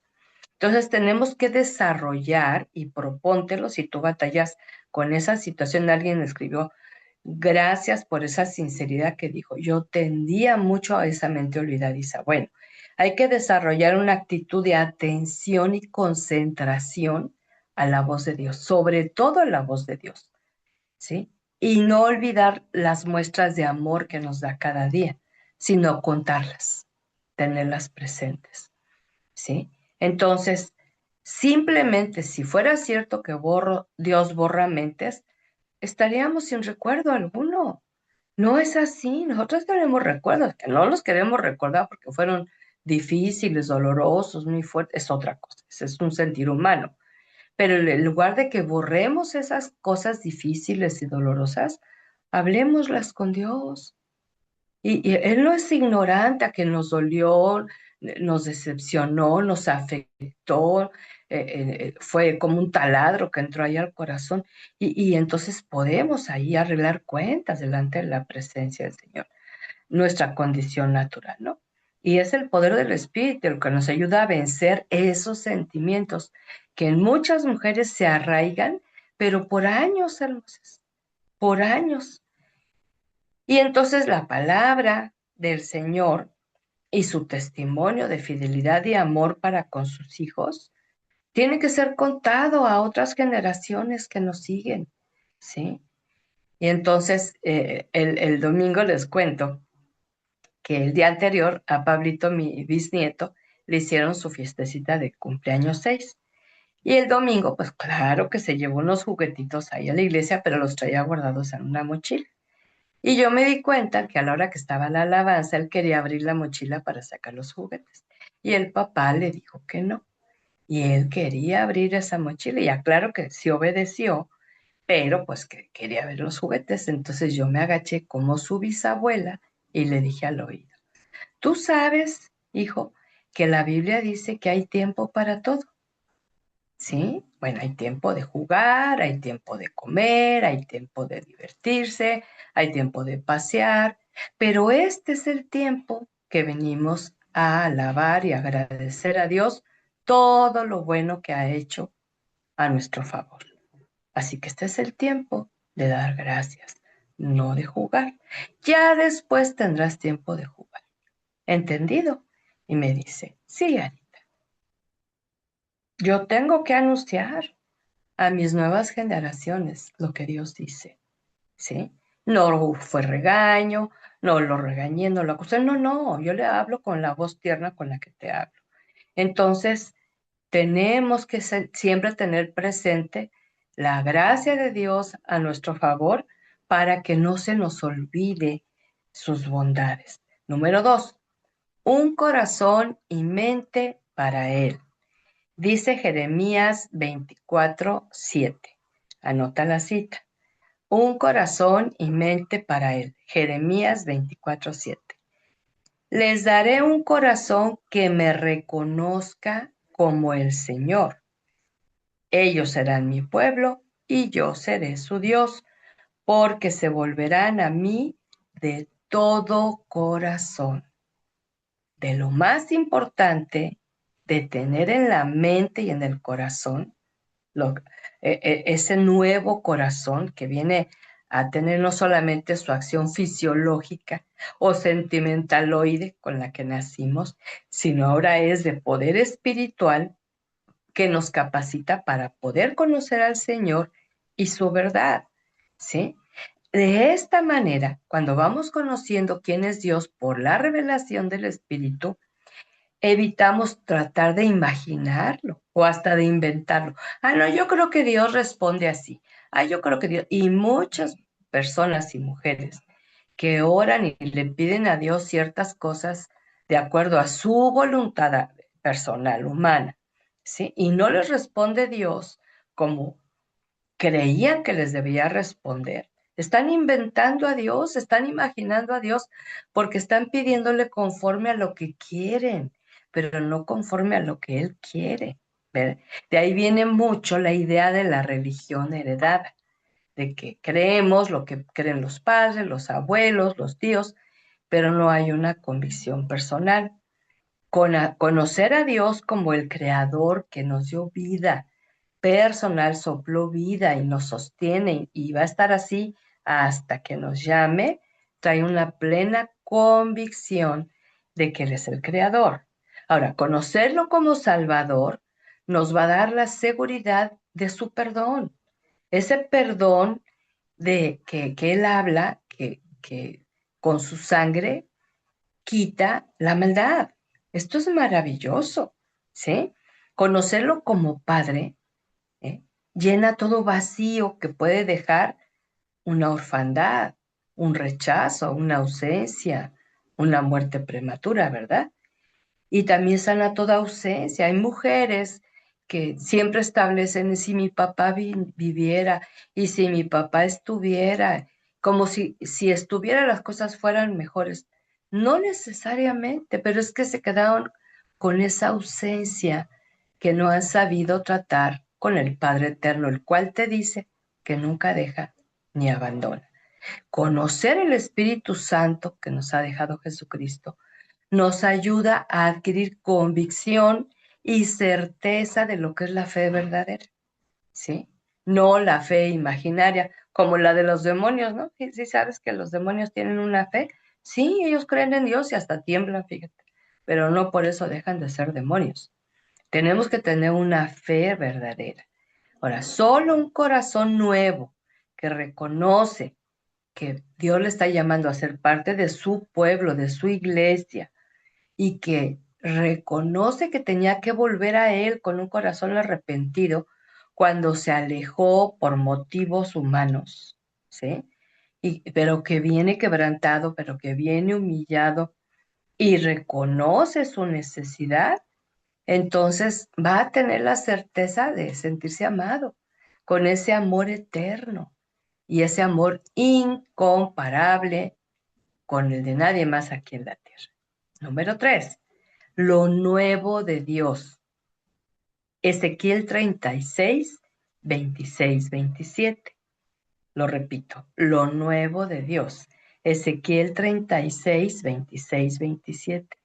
Entonces tenemos que desarrollar y propóntelo si tú batallas con esa situación. Alguien escribió, gracias por esa sinceridad que dijo, yo tendía mucho a esa mente olvidadiza. Bueno, hay que desarrollar una actitud de atención y concentración a la voz de Dios, sobre todo a la voz de Dios, ¿sí? Y no olvidar las muestras de amor que nos da cada día, sino contarlas, tenerlas presentes. ¿Sí? Entonces, simplemente si fuera cierto que Dios borra mentes, estaríamos sin recuerdo alguno. No es así. Nosotros tenemos recuerdos, que no los queremos recordar porque fueron difíciles, dolorosos, muy fuertes, es otra cosa. Ese es un sentir humano. Pero en lugar de que borremos esas cosas difíciles y dolorosas, hablemoslas con Dios. Y Él no es ignorante a que nos dolió, nos decepcionó, nos afectó, fue como un taladro que entró ahí al corazón. Y entonces podemos ahí arreglar cuentas delante de la presencia del Señor, nuestra condición natural, ¿no? Y es el poder del Espíritu el que nos ayuda a vencer esos sentimientos que en muchas mujeres se arraigan, pero por años, hermosas, por años. Y entonces la palabra del Señor y su testimonio de fidelidad y amor para con sus hijos tiene que ser contado a otras generaciones que nos siguen, ¿sí? Y entonces el domingo les cuento que el día anterior a Pablito, mi bisnieto, le hicieron su fiestecita de cumpleaños 6. Y el domingo, pues claro que se llevó unos juguetitos ahí a la iglesia, pero los traía guardados en una mochila. Y yo me di cuenta que a la hora que estaba la alabanza, él quería abrir la mochila para sacar los juguetes. Y el papá le dijo que no. Y él quería abrir esa mochila. Y ya claro que sí obedeció, pero pues que quería ver los juguetes. Entonces yo me agaché como su bisabuela y le dije al oído, tú sabes, hijo, que la Biblia dice que hay tiempo para todo. ¿Sí? Bueno, hay tiempo de jugar, hay tiempo de comer, hay tiempo de divertirse, hay tiempo de pasear, pero este es el tiempo que venimos a alabar y agradecer a Dios todo lo bueno que ha hecho a nuestro favor. Así que este es el tiempo de dar gracias, no de jugar. Ya después tendrás tiempo de jugar. ¿Entendido? Y me dice, sí, Ari, yo tengo que anunciar a mis nuevas generaciones lo que Dios dice, ¿sí? No fue regaño, no lo regañé, no lo acusé, no, no, yo le hablo con la voz tierna con la que te hablo. Entonces, tenemos que siempre tener presente la gracia de Dios a nuestro favor para que no se nos olvide sus bondades. Número 2, un corazón y mente para Él. Dice Jeremías 24:7. Anota la cita. Un corazón y mente para él. Jeremías 24:7. Les daré un corazón que me reconozca como el Señor. Ellos serán mi pueblo y yo seré su Dios, porque se volverán a mí de todo corazón. De lo más importante de tener en la mente y en el corazón lo- ese nuevo corazón que viene a tener no solamente su acción fisiológica o sentimentaloide con la que nacimos, sino ahora es de poder espiritual que nos capacita para poder conocer al Señor y su verdad, ¿sí? De esta manera, cuando vamos conociendo quién es Dios por la revelación del Espíritu, evitamos tratar de imaginarlo o hasta de inventarlo. Ah, no, yo creo que Dios responde así. Ah, yo creo que Dios. Y muchas personas y mujeres que oran y le piden a Dios ciertas cosas de acuerdo a su voluntad personal, humana, ¿sí? Y no les responde Dios como creían que les debía responder. Están inventando a Dios, están imaginando a Dios porque están pidiéndole conforme a lo que quieren, pero no conforme a lo que Él quiere. ¿Ver? De ahí viene mucho la idea de la religión heredada, de que creemos lo que creen los padres, los abuelos, los tíos, pero no hay una convicción personal. Conocer a Dios como el creador que nos dio vida personal, sopló vida y nos sostiene y va a estar así hasta que nos llame, trae una plena convicción de que Él es el creador. Ahora, conocerlo como Salvador nos va a dar la seguridad de su perdón, ese perdón de que Él habla, que con su sangre quita la maldad. Esto es maravilloso, ¿sí? Conocerlo como Padre, ¿eh? Llena todo vacío que puede dejar una orfandad, un rechazo, una ausencia, una muerte prematura, ¿verdad? Y también sana toda ausencia. Hay mujeres que siempre establecen si mi papá viviera y si mi papá estuviera, como si estuviera las cosas fueran mejores. No necesariamente, pero es que se quedaron con esa ausencia que no han sabido tratar con el Padre Eterno, el cual te dice que nunca deja ni abandona. Conocer el Espíritu Santo que nos ha dejado Jesucristo nos ayuda a adquirir convicción y certeza de lo que es la fe verdadera, ¿sí? no la fe imaginaria, como la de los demonios, ¿no? Sí, sí sabes que los demonios tienen una fe. Sí, ellos creen en Dios y hasta tiemblan, fíjate, pero no por eso dejan de ser demonios. Tenemos que tener una fe verdadera. Ahora, solo un corazón nuevo que reconoce que Dios le está llamando a ser parte de su pueblo, de su iglesia, y que reconoce que tenía que volver a Él con un corazón arrepentido cuando se alejó por motivos humanos, ¿sí? Pero que viene quebrantado, pero que viene humillado y reconoce su necesidad, entonces va a tener la certeza de sentirse amado con ese amor eterno y ese amor incomparable con el de nadie más aquí en la tierra. Número 3, lo nuevo de Dios. Ezequiel 36, 26, 27. Lo repito, lo nuevo de Dios. Ezequiel 36, 26, 27.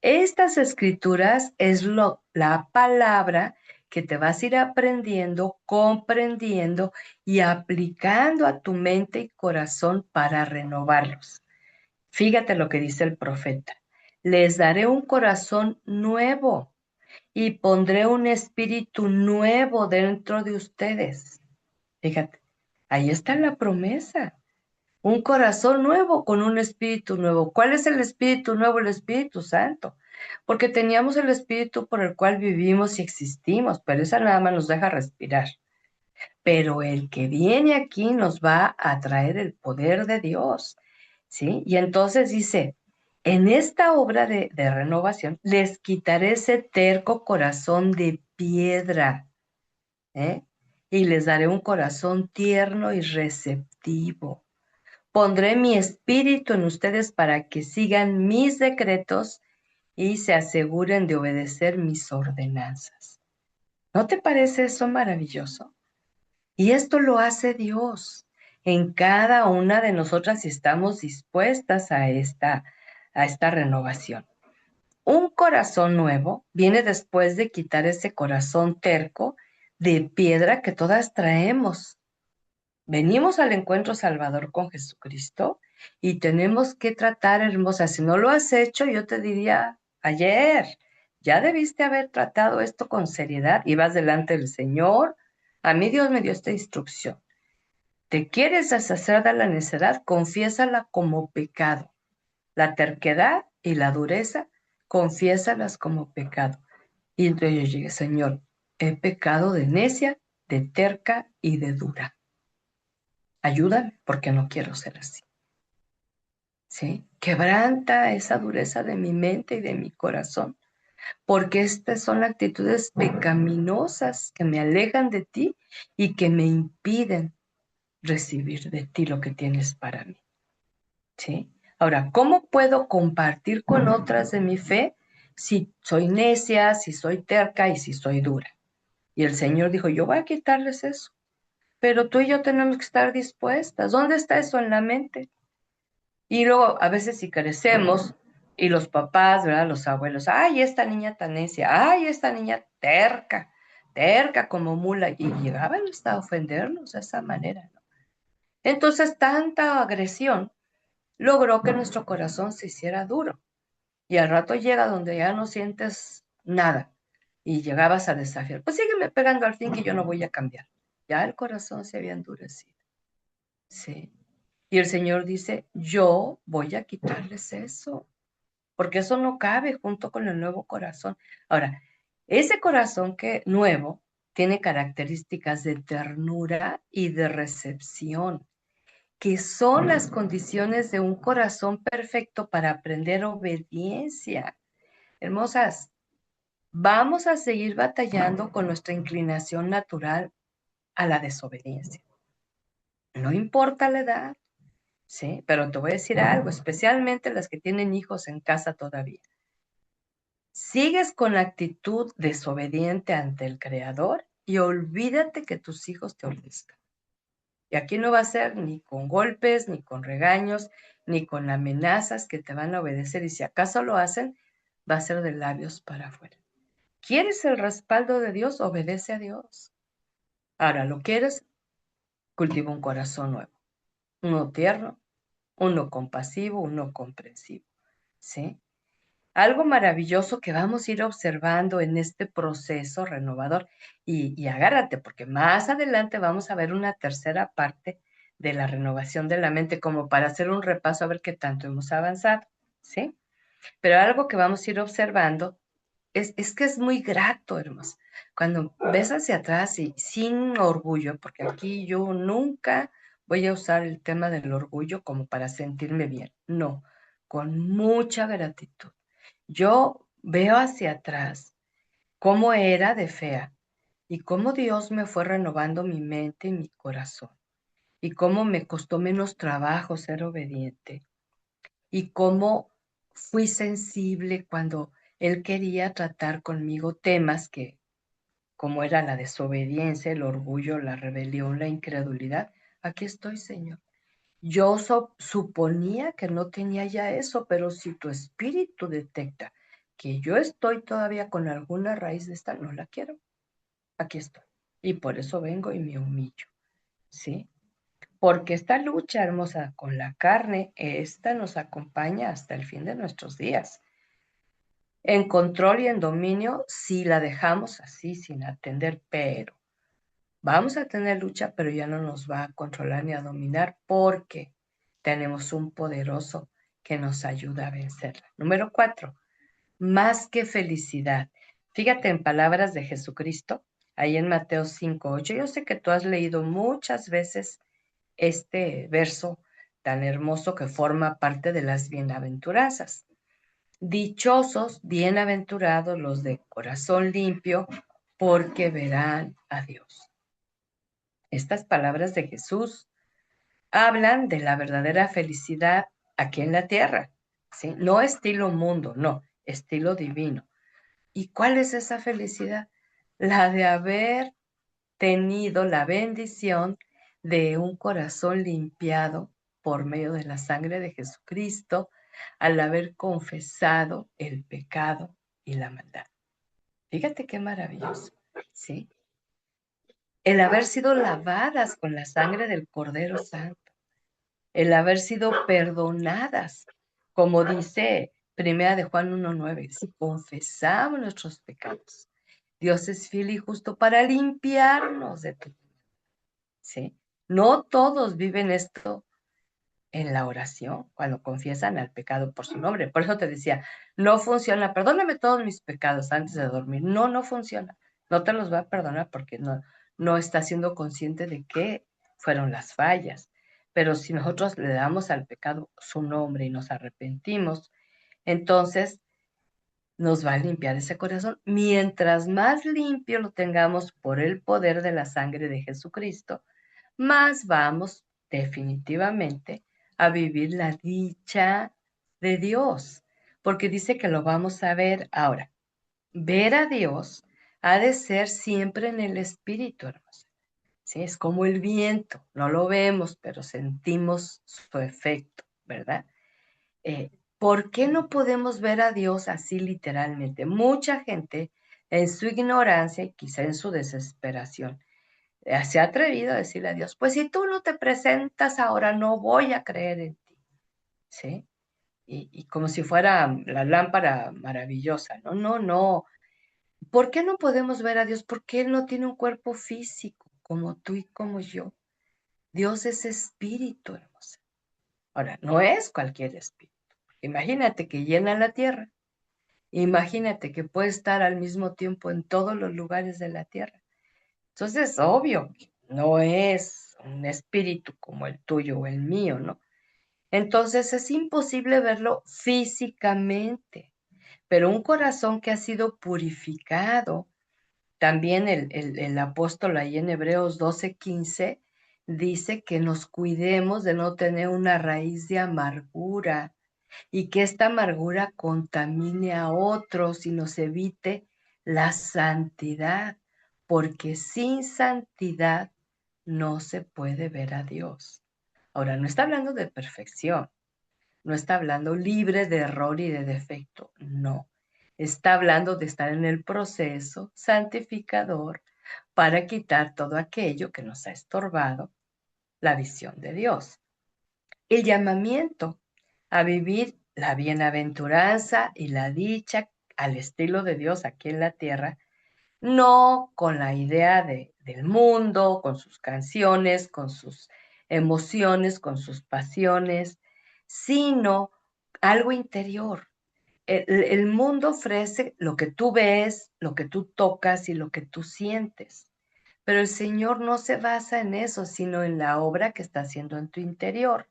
Estas escrituras es la palabra que te vas a ir aprendiendo, comprendiendo y aplicando a tu mente y corazón para renovarlos. Fíjate lo que dice el profeta. Les daré un corazón nuevo y pondré un espíritu nuevo dentro de ustedes. Fíjate, ahí está la promesa. Un corazón nuevo con un espíritu nuevo. ¿Cuál es el espíritu nuevo? El Espíritu Santo. Porque teníamos el espíritu por el cual vivimos y existimos, pero esa nada más nos deja respirar. Pero el que viene aquí nos va a traer el poder de Dios, ¿sí? Y entonces dice, en esta obra de renovación les quitaré ese terco corazón de piedra, ¿eh? Y les daré un corazón tierno y receptivo. Pondré mi espíritu en ustedes para que sigan mis decretos y se aseguren de obedecer mis ordenanzas. ¿No te parece eso maravilloso? Y esto lo hace Dios en cada una de nosotras si estamos dispuestas a esta renovación. Un corazón nuevo viene después de quitar ese corazón terco de piedra que todas traemos. Venimos al encuentro salvador con Jesucristo y tenemos que tratar, hermosa. Si no lo has hecho, yo te diría ayer, ya debiste haber tratado esto con seriedad y vas delante del Señor. A mí Dios me dio esta instrucción. ¿Te quieres deshacer de la necedad? Confiésala como pecado. La terquedad y la dureza, confiésalas como pecado. Y entonces yo llegué, Señor, he pecado de necia, de terca y de dura. Ayúdame porque no quiero ser así. ¿Sí? Quebranta esa dureza de mi mente y de mi corazón, porque estas son actitudes pecaminosas que me alejan de ti y que me impiden recibir de ti lo que tienes para mí. ¿Sí? Ahora, ¿cómo puedo compartir con otras de mi fe si soy necia, si soy terca y si soy dura? Y el Señor dijo, yo voy a quitarles eso, pero tú y yo tenemos que estar dispuestas. ¿Dónde está eso en la mente? Y luego, a veces si crecemos y los papás, ¿verdad? Los abuelos, ay, esta niña tan necia, ay, esta niña terca, terca como mula, y llegaban hasta a ofendernos de esa manera, ¿no? Entonces, tanta agresión logró que nuestro corazón se hiciera duro. Y al rato llega donde ya no sientes nada y llegabas a desafiar. Pues sígueme pegando al fin que yo no voy a cambiar. Ya el corazón se había endurecido. Sí. Y el Señor dice, yo voy a quitarles eso, porque eso no cabe junto con el nuevo corazón. Ahora, ese corazón que nuevo tiene características de ternura y de recepción, que son las condiciones de un corazón perfecto para aprender obediencia. Hermosas, vamos a seguir batallando con nuestra inclinación natural a la desobediencia. No importa la edad, ¿sí? Pero te voy a decir algo, especialmente las que tienen hijos en casa todavía. Sigues con la actitud desobediente ante el Creador y olvídate que tus hijos te obedezcan. Y aquí no va a ser ni con golpes, ni con regaños, ni con amenazas que te van a obedecer. Y si acaso lo hacen, va a ser de labios para afuera. ¿Quieres el respaldo de Dios? Obedece a Dios. Ahora, ¿lo quieres? Cultiva un corazón nuevo, uno tierno, uno compasivo, uno comprensivo, ¿sí? Algo maravilloso que vamos a ir observando en este proceso renovador. Y agárrate, porque más adelante vamos a ver una tercera parte de la renovación de la mente, como para hacer un repaso a ver qué tanto hemos avanzado, ¿sí? Pero algo que vamos a ir observando es que es muy grato, hermoso. Cuando ves hacia atrás y sin orgullo, porque aquí yo nunca voy a usar el tema del orgullo como para sentirme bien, no, con mucha gratitud. Yo veo hacia atrás cómo era de fea y cómo Dios me fue renovando mi mente y mi corazón y cómo me costó menos trabajo ser obediente y cómo fui sensible cuando Él quería tratar conmigo temas que, como era la desobediencia, el orgullo, la rebelión, la incredulidad. Aquí estoy, Señor. Yo suponía que no tenía ya eso, pero si tu espíritu detecta que yo estoy todavía con alguna raíz de esta, no la quiero. Aquí estoy. Y por eso vengo y me humillo, ¿sí? Porque esta lucha hermosa con la carne, esta nos acompaña hasta el fin de nuestros días. En control y en dominio, si la dejamos así, sin atender, pero vamos a tener lucha, pero ya no nos va a controlar ni a dominar porque tenemos un poderoso que nos ayuda a vencerla. Número 4, más que felicidad. Fíjate en palabras de Jesucristo, ahí en Mateo 5:8. Yo sé que tú has leído muchas veces este verso tan hermoso que forma parte de las bienaventuranzas. Dichosos, bienaventurados los de corazón limpio, porque verán a Dios. Estas palabras de Jesús hablan de la verdadera felicidad aquí en la tierra, ¿sí? No estilo mundo, no, estilo divino. ¿Y cuál es esa felicidad? La de haber tenido la bendición de un corazón limpiado por medio de la sangre de Jesucristo, al haber confesado el pecado y la maldad. Fíjate qué maravilloso, ¿sí? El haber sido lavadas con la sangre del Cordero Santo, el haber sido perdonadas, como dice Primera de Juan 1:9, si confesamos nuestros pecados, Dios es fiel y justo para limpiarnos de todo, ¿sí? No todos viven esto en la oración, cuando confiesan al pecado por su nombre. Por eso te decía, no funciona, perdóname todos mis pecados antes de dormir. No, no funciona. No te los va a perdonar porque no está siendo consciente de que fueron las fallas. Pero si nosotros le damos al pecado su nombre y nos arrepentimos, entonces nos va a limpiar ese corazón. Mientras más limpio lo tengamos por el poder de la sangre de Jesucristo, más vamos definitivamente a vivir la dicha de Dios, porque dice que lo vamos a ver ahora. Ver a Dios ha de ser siempre en el espíritu, hermanos. ¿Sí? Es como el viento, no lo vemos, pero sentimos su efecto, ¿verdad? ¿Por qué no podemos ver a Dios así literalmente? Mucha gente en su ignorancia y quizá en su desesperación se ha atrevido a decirle a Dios, pues si tú no te presentas ahora, no voy a creer en ti, ¿sí? Y como si fuera la lámpara maravillosa, no, no, no. ¿Por qué no podemos ver a Dios? Porque Él no tiene un cuerpo físico como tú y como yo. Dios es espíritu, hermosa. Ahora, no es cualquier espíritu. Imagínate que llena la tierra. Imagínate que puede estar al mismo tiempo en todos los lugares de la tierra. Entonces, obvio, no es un espíritu como el tuyo o el mío, ¿no? Entonces es imposible verlo físicamente, pero un corazón que ha sido purificado, también el apóstol ahí en Hebreos 12:15 dice que nos cuidemos de no tener una raíz de amargura y que esta amargura contamine a otros y nos evite la santidad, porque sin santidad no se puede ver a Dios. Ahora, no está hablando de perfección, no está hablando libre de error y de defecto, no. Está hablando de estar en el proceso santificador para quitar todo aquello que nos ha estorbado la visión de Dios. El llamamiento a vivir la bienaventuranza y la dicha al estilo de Dios aquí en la tierra, no con la idea del mundo, con sus canciones, con sus emociones, con sus pasiones, sino algo interior. El mundo ofrece lo que tú ves, lo que tú tocas y lo que tú sientes. Pero el Señor no se basa en eso, sino en la obra que está haciendo en tu interior.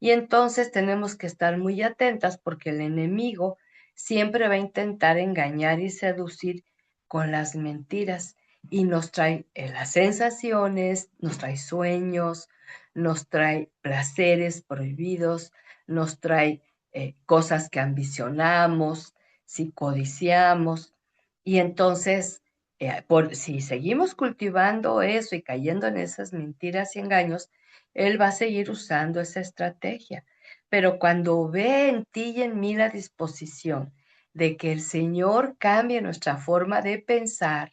Y entonces tenemos que estar muy atentas porque el enemigo siempre va a intentar engañar y seducir con las mentiras y nos trae las sensaciones, nos trae sueños, nos trae placeres prohibidos, nos trae cosas que ambicionamos, si codiciamos. Y entonces, si seguimos cultivando eso y cayendo en esas mentiras y engaños, él va a seguir usando esa estrategia. Pero cuando ve en ti y en mí la disposición de que el Señor cambie nuestra forma de pensar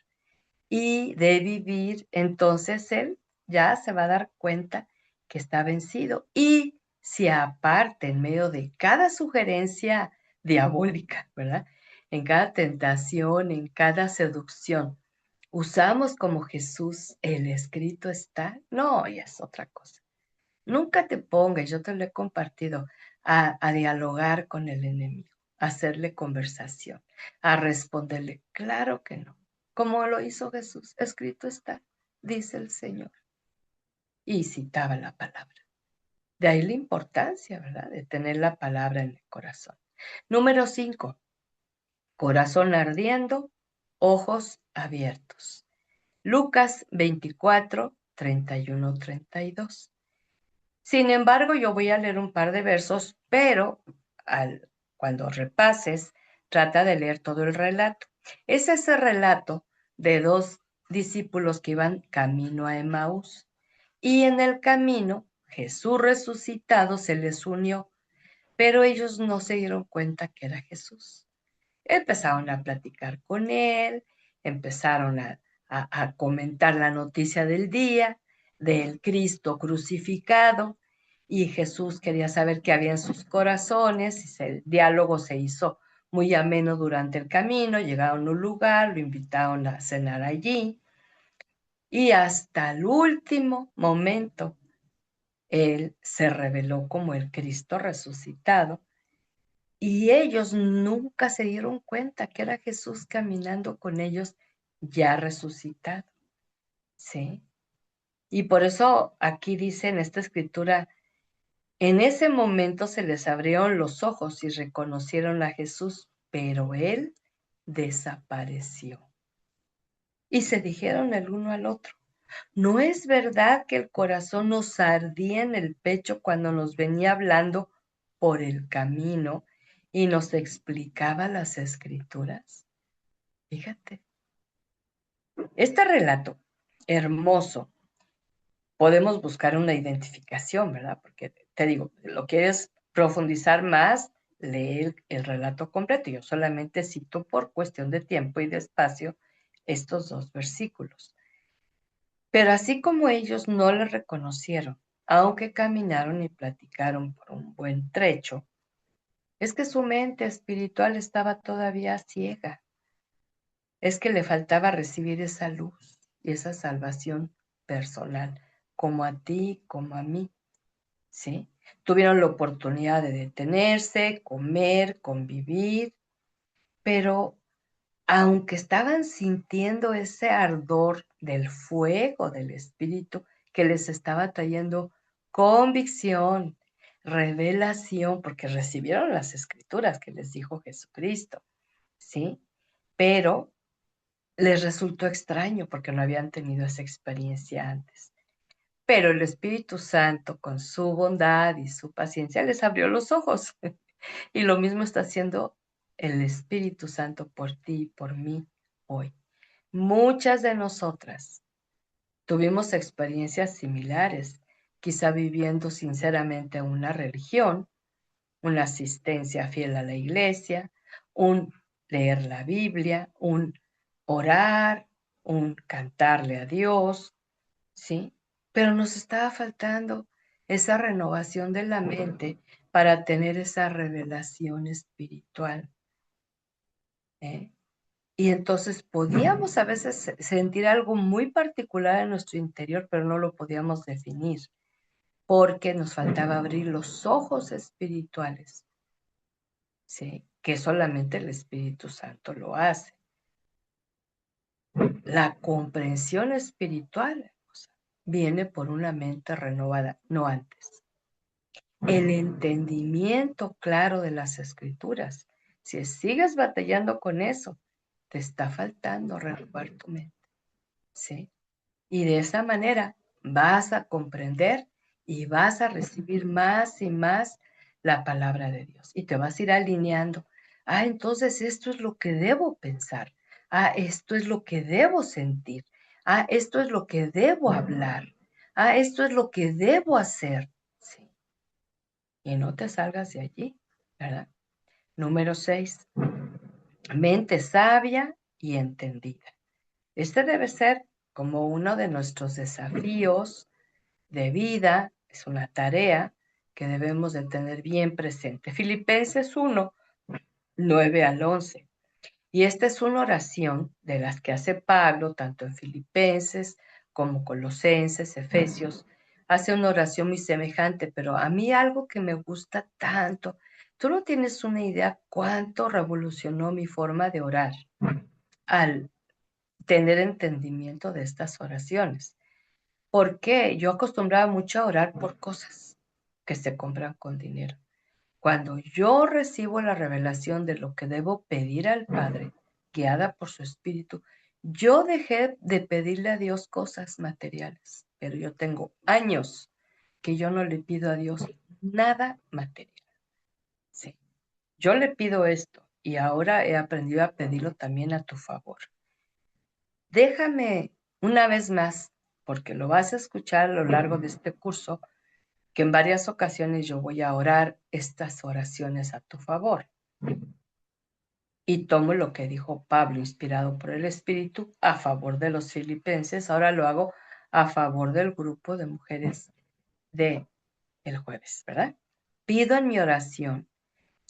y de vivir, entonces Él ya se va a dar cuenta que está vencido. Y si aparte, en medio de cada sugerencia diabólica, ¿verdad? En cada tentación, en cada seducción, usamos como Jesús el escrito está, no, ya es otra cosa. Nunca te pongas, yo te lo he compartido, a dialogar con el enemigo, a hacerle conversación, a responderle. Claro que no. Como lo hizo Jesús, escrito está, dice el Señor. Y citaba la palabra. De ahí la importancia, ¿verdad? De tener la palabra en el corazón. Número 5, corazón ardiendo, ojos abiertos. Lucas 24, 31, 32. Sin embargo, yo voy a leer un par de versos, pero cuando repases, trata de leer todo el relato. Es ese relato de dos discípulos que iban camino a Emaús. Y en el camino, Jesús resucitado se les unió, pero ellos no se dieron cuenta que era Jesús. Empezaron a platicar con él, empezaron a comentar la noticia del día, del Cristo crucificado, y Jesús quería saber qué había en sus corazones, y el diálogo se hizo muy ameno durante el camino, llegaron a un lugar, lo invitaron a cenar allí, y hasta el último momento, él se reveló como el Cristo resucitado, y ellos nunca se dieron cuenta que era Jesús caminando con ellos ya resucitado, ¿sí? Y por eso aquí dice en esta escritura, en ese momento se les abrieron los ojos y reconocieron a Jesús, pero él desapareció. Y se dijeron el uno al otro, ¿no es verdad que el corazón nos ardía en el pecho cuando nos venía hablando por el camino y nos explicaba las escrituras? Fíjate, este relato hermoso, podemos buscar una identificación, ¿verdad? Porque te digo, lo quieres profundizar más, lee el relato completo. Yo solamente cito por cuestión de tiempo y de espacio estos dos versículos. Pero así como ellos no le reconocieron, aunque caminaron y platicaron por un buen trecho, es que su mente espiritual estaba todavía ciega. Es que le faltaba recibir esa luz y esa salvación personal, como a ti, como a mí, ¿sí? Tuvieron la oportunidad de detenerse, comer, convivir, pero aunque estaban sintiendo ese ardor del fuego del Espíritu que les estaba trayendo convicción, revelación, porque recibieron las escrituras que les dijo Jesucristo, ¿sí? Pero les resultó extraño porque no habían tenido esa experiencia antes. Pero el Espíritu Santo, con su bondad y su paciencia, les abrió los ojos. Y lo mismo está haciendo el Espíritu Santo por ti y por mí hoy. Muchas de nosotras tuvimos experiencias similares, quizá viviendo sinceramente una religión, una asistencia fiel a la iglesia, un leer la Biblia, un orar, un cantarle a Dios, ¿sí? Pero nos estaba faltando esa renovación de la mente para tener esa revelación espiritual, ¿eh? Y entonces podíamos a veces sentir algo muy particular en nuestro interior, pero no lo podíamos definir, porque nos faltaba abrir los ojos espirituales, ¿sí? Que solamente el Espíritu Santo lo hace. La comprensión espiritual, o sea, viene por una mente renovada, no antes. El entendimiento claro de las escrituras. Si sigues batallando con eso, te está faltando renovar tu mente, ¿sí? Y de esa manera vas a comprender y vas a recibir más y más la palabra de Dios. Y te vas a ir alineando. Ah, entonces esto es lo que debo pensar. Ah, esto es lo que debo sentir. Ah, esto es lo que debo hablar. Ah, esto es lo que debo hacer. Sí. Y no te salgas de allí, ¿verdad? Número 6. Mente sabia y entendida. Este debe ser como uno de nuestros desafíos de vida, es una tarea que debemos de tener bien presente. Filipenses 1, 9 al 11. Y esta es una oración de las que hace Pablo, tanto en Filipenses como Colosenses, Efesios. Hace una oración muy semejante, pero a mí algo que me gusta tanto, tú no tienes una idea cuánto revolucionó mi forma de orar al tener entendimiento de estas oraciones. Porque yo acostumbraba mucho a orar por cosas que se compran con dinero. Cuando yo recibo la revelación de lo que debo pedir al Padre, guiada por su Espíritu, yo dejé de pedirle a Dios cosas materiales, pero yo tengo años que yo no le pido a Dios nada material. Sí, yo le pido esto y ahora he aprendido a pedirlo también a tu favor. Déjame una vez más, porque lo vas a escuchar a lo largo de este curso, que en varias ocasiones yo voy a orar estas oraciones a tu favor. Y tomo lo que dijo Pablo, inspirado por el Espíritu, a favor de los filipenses. Ahora lo hago a favor del grupo de mujeres de el jueves, ¿verdad? Pido en mi oración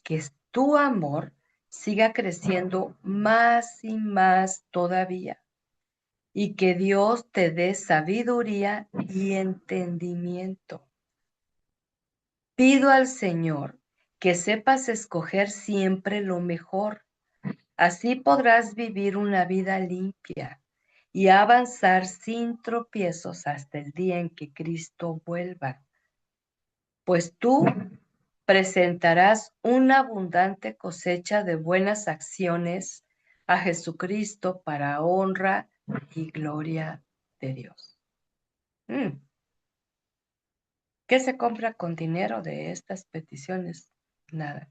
que tu amor siga creciendo más y más todavía y que Dios te dé sabiduría y entendimiento. Pido al Señor que sepas escoger siempre lo mejor. Así podrás vivir una vida limpia y avanzar sin tropiezos hasta el día en que Cristo vuelva. Pues tú presentarás una abundante cosecha de buenas acciones a Jesucristo para honra y gloria de Dios. ¿Qué se compra con dinero de estas peticiones? Nada.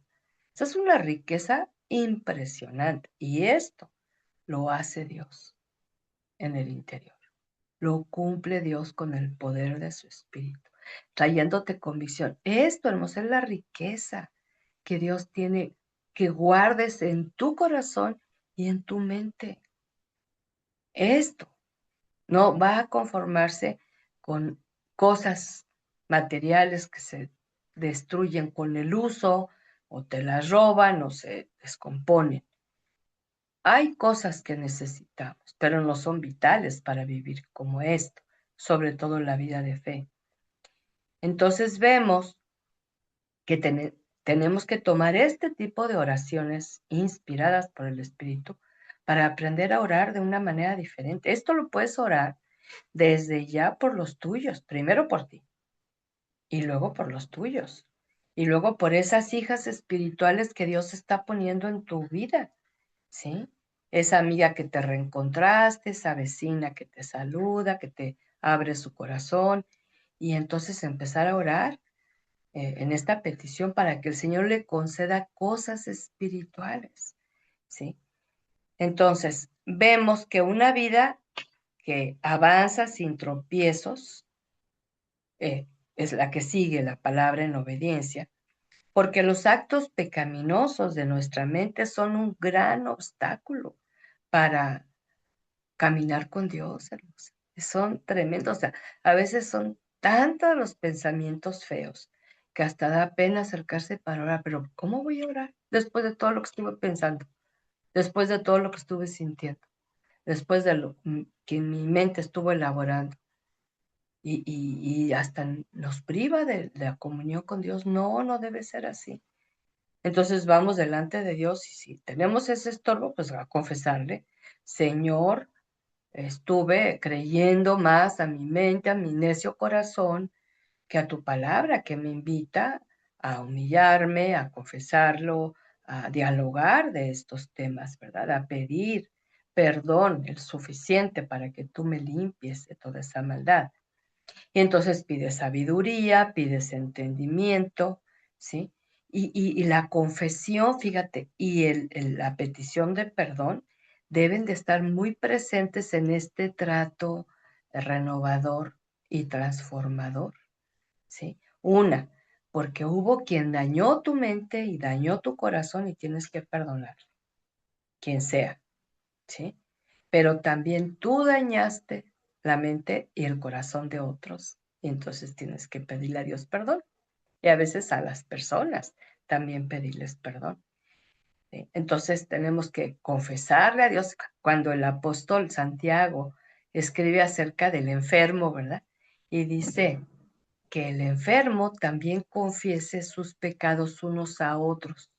Esa es una riqueza impresionante y esto lo hace Dios en el interior. Lo cumple Dios con el poder de su Espíritu, trayéndote convicción. Esto, hermoso, es la riqueza que Dios tiene que guardes en tu corazón y en tu mente. Esto no va a conformarse con cosas materiales que se destruyen con el uso o te las roban o se descomponen. Hay cosas que necesitamos, pero no son vitales para vivir como esto, sobre todo la vida de fe. Entonces vemos que tenemos que tomar este tipo de oraciones inspiradas por el Espíritu para aprender a orar de una manera diferente. Esto lo puedes orar desde ya por los tuyos, primero por ti y luego por los tuyos y luego por esas hijas espirituales que Dios está poniendo en tu vida, ¿sí? Esa amiga que te reencontraste, esa vecina que te saluda, que te abre su corazón y entonces empezar a orar en esta petición para que el Señor le conceda cosas espirituales, ¿sí? Entonces, vemos que una vida que avanza sin tropiezos es la que sigue la palabra en obediencia, porque los actos pecaminosos de nuestra mente son un gran obstáculo para caminar con Dios, hermosa. Son tremendos. O sea, a veces son tantos los pensamientos feos que hasta da pena acercarse para orar. Pero ¿cómo voy a orar después de todo lo que estuve pensando? Después de todo lo que estuve sintiendo, después de lo que mi mente estuvo elaborando y hasta nos priva de la comunión con Dios. No, no debe ser así. Entonces vamos delante de Dios y si tenemos ese estorbo, pues a confesarle, Señor, estuve creyendo más a mi mente, a mi necio corazón, que a tu palabra que me invita a humillarme, a confesarlo, a dialogar de estos temas, ¿verdad? A pedir perdón, el suficiente para que tú me limpies de toda esa maldad. Y entonces pides sabiduría, pides entendimiento, ¿sí? Y la confesión, fíjate, y la petición de perdón deben de estar muy presentes en este trato renovador y transformador, ¿sí? Una, porque hubo quien dañó tu mente y dañó tu corazón y tienes que perdonar, quien sea, ¿sí? Pero también tú dañaste la mente y el corazón de otros y entonces tienes que pedirle a Dios perdón y a veces a las personas también pedirles perdón, ¿sí? Entonces tenemos que confesarle a Dios cuando el apóstol Santiago escribe acerca del enfermo, ¿verdad? Y dice que el enfermo también confiese sus pecados unos a otros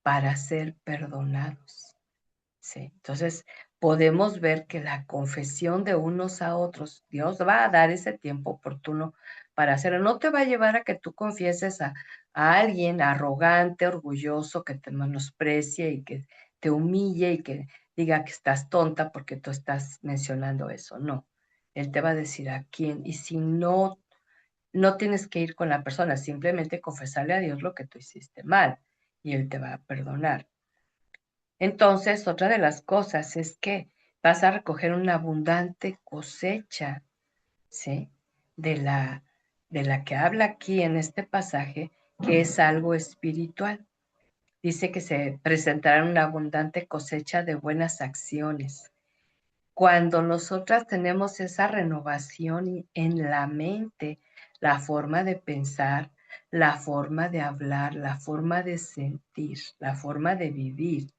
para ser perdonados. Sí, entonces podemos ver que la confesión de unos a otros, Dios va a dar ese tiempo oportuno para hacerlo. No te va a llevar a que tú confieses a alguien arrogante, orgulloso, que te menosprecie y que te humille y que diga que estás tonta porque tú estás mencionando eso. No, Él te va a decir a quién. Y si no, no tienes que ir con la persona, simplemente confesarle a Dios lo que tú hiciste mal y Él te va a perdonar. Entonces, otra de las cosas es que vas a recoger una abundante cosecha, ¿sí? De la, de la que habla aquí en este pasaje, que es algo espiritual. Dice que se presentará una abundante cosecha de buenas acciones. Cuando nosotras tenemos esa renovación en la mente, la forma de pensar, la forma de hablar, la forma de sentir, la forma de vivir,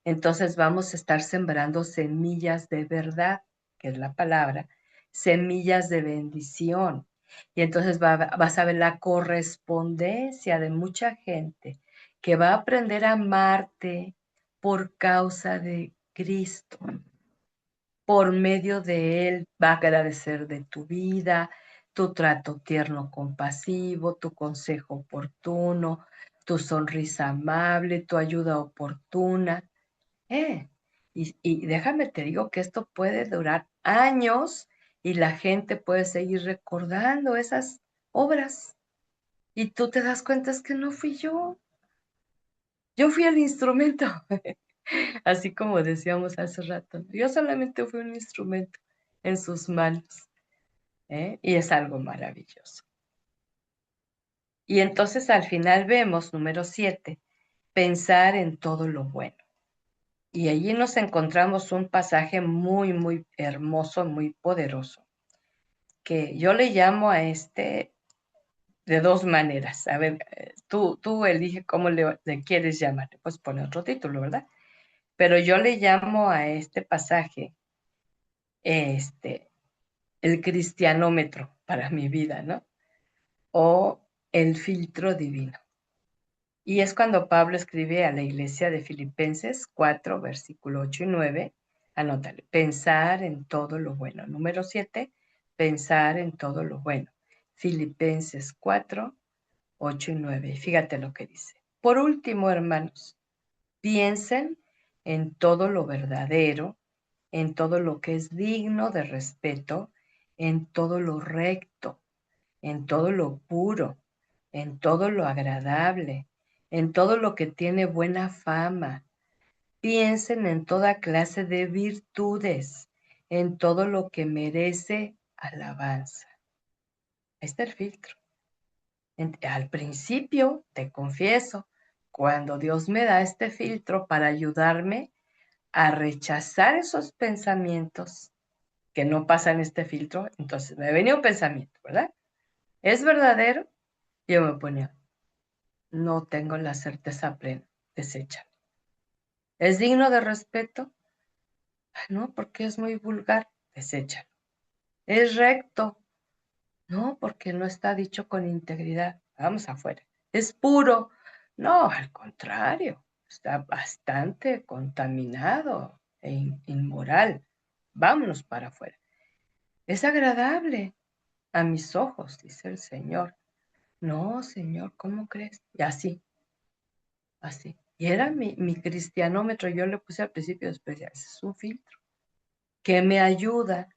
entonces vamos a estar sembrando semillas de verdad, que es la palabra, semillas de bendición. Y entonces vas a ver la correspondencia de mucha gente que va a aprender a amarte por causa de Cristo. Por medio de Él va a agradecer de tu vida, tu trato tierno, compasivo, tu consejo oportuno, tu sonrisa amable, tu ayuda oportuna. Eh, y déjame te digo que esto puede durar años y la gente puede seguir recordando esas obras. Y tú te das cuenta es que no fui yo fui el instrumento, así como decíamos hace rato. Yo solamente fui un instrumento en sus manos, ¿eh? Y es algo maravilloso. Y entonces al final vemos, número 7, pensar en todo lo bueno. Y allí nos encontramos un pasaje muy, muy hermoso, muy poderoso, que yo le llamo a este de dos maneras. A ver, tú elige cómo le quieres llamar. Pues pone otro título, ¿verdad? Pero yo le llamo a este pasaje, este, el cristianómetro para mi vida, ¿no? O el filtro divino. Y es cuando Pablo escribe a la iglesia de Filipenses 4, versículo 8 y 9, anótale, pensar en todo lo bueno. Número 7, pensar en todo lo bueno. Filipenses 4, 8 y 9. Y fíjate lo que dice. Por último, hermanos, piensen en todo lo verdadero, en todo lo que es digno de respeto, en todo lo recto, en todo lo puro, en todo lo agradable, en todo lo que tiene buena fama. Piensen en toda clase de virtudes, en todo lo que merece alabanza. Ahí está el filtro. Al principio, te confieso, cuando Dios me da este filtro para ayudarme a rechazar esos pensamientos que no pasan este filtro. Entonces me venía un pensamiento, ¿verdad? ¿Es verdadero? Yo me ponía, no tengo la certeza plena, deséchalo. ¿Es digno de respeto? Ay, no, porque es muy vulgar, deséchalo. ¿Es recto? No, porque no está dicho con integridad, vamos afuera. ¿Es puro? No, al contrario, está bastante contaminado e inmoral. Vámonos para afuera. Es agradable a mis ojos, dice el Señor. No, Señor, ¿cómo crees? Y así, así. Y era mi cristianómetro, yo le puse al principio, después ya, ese es un filtro que me ayuda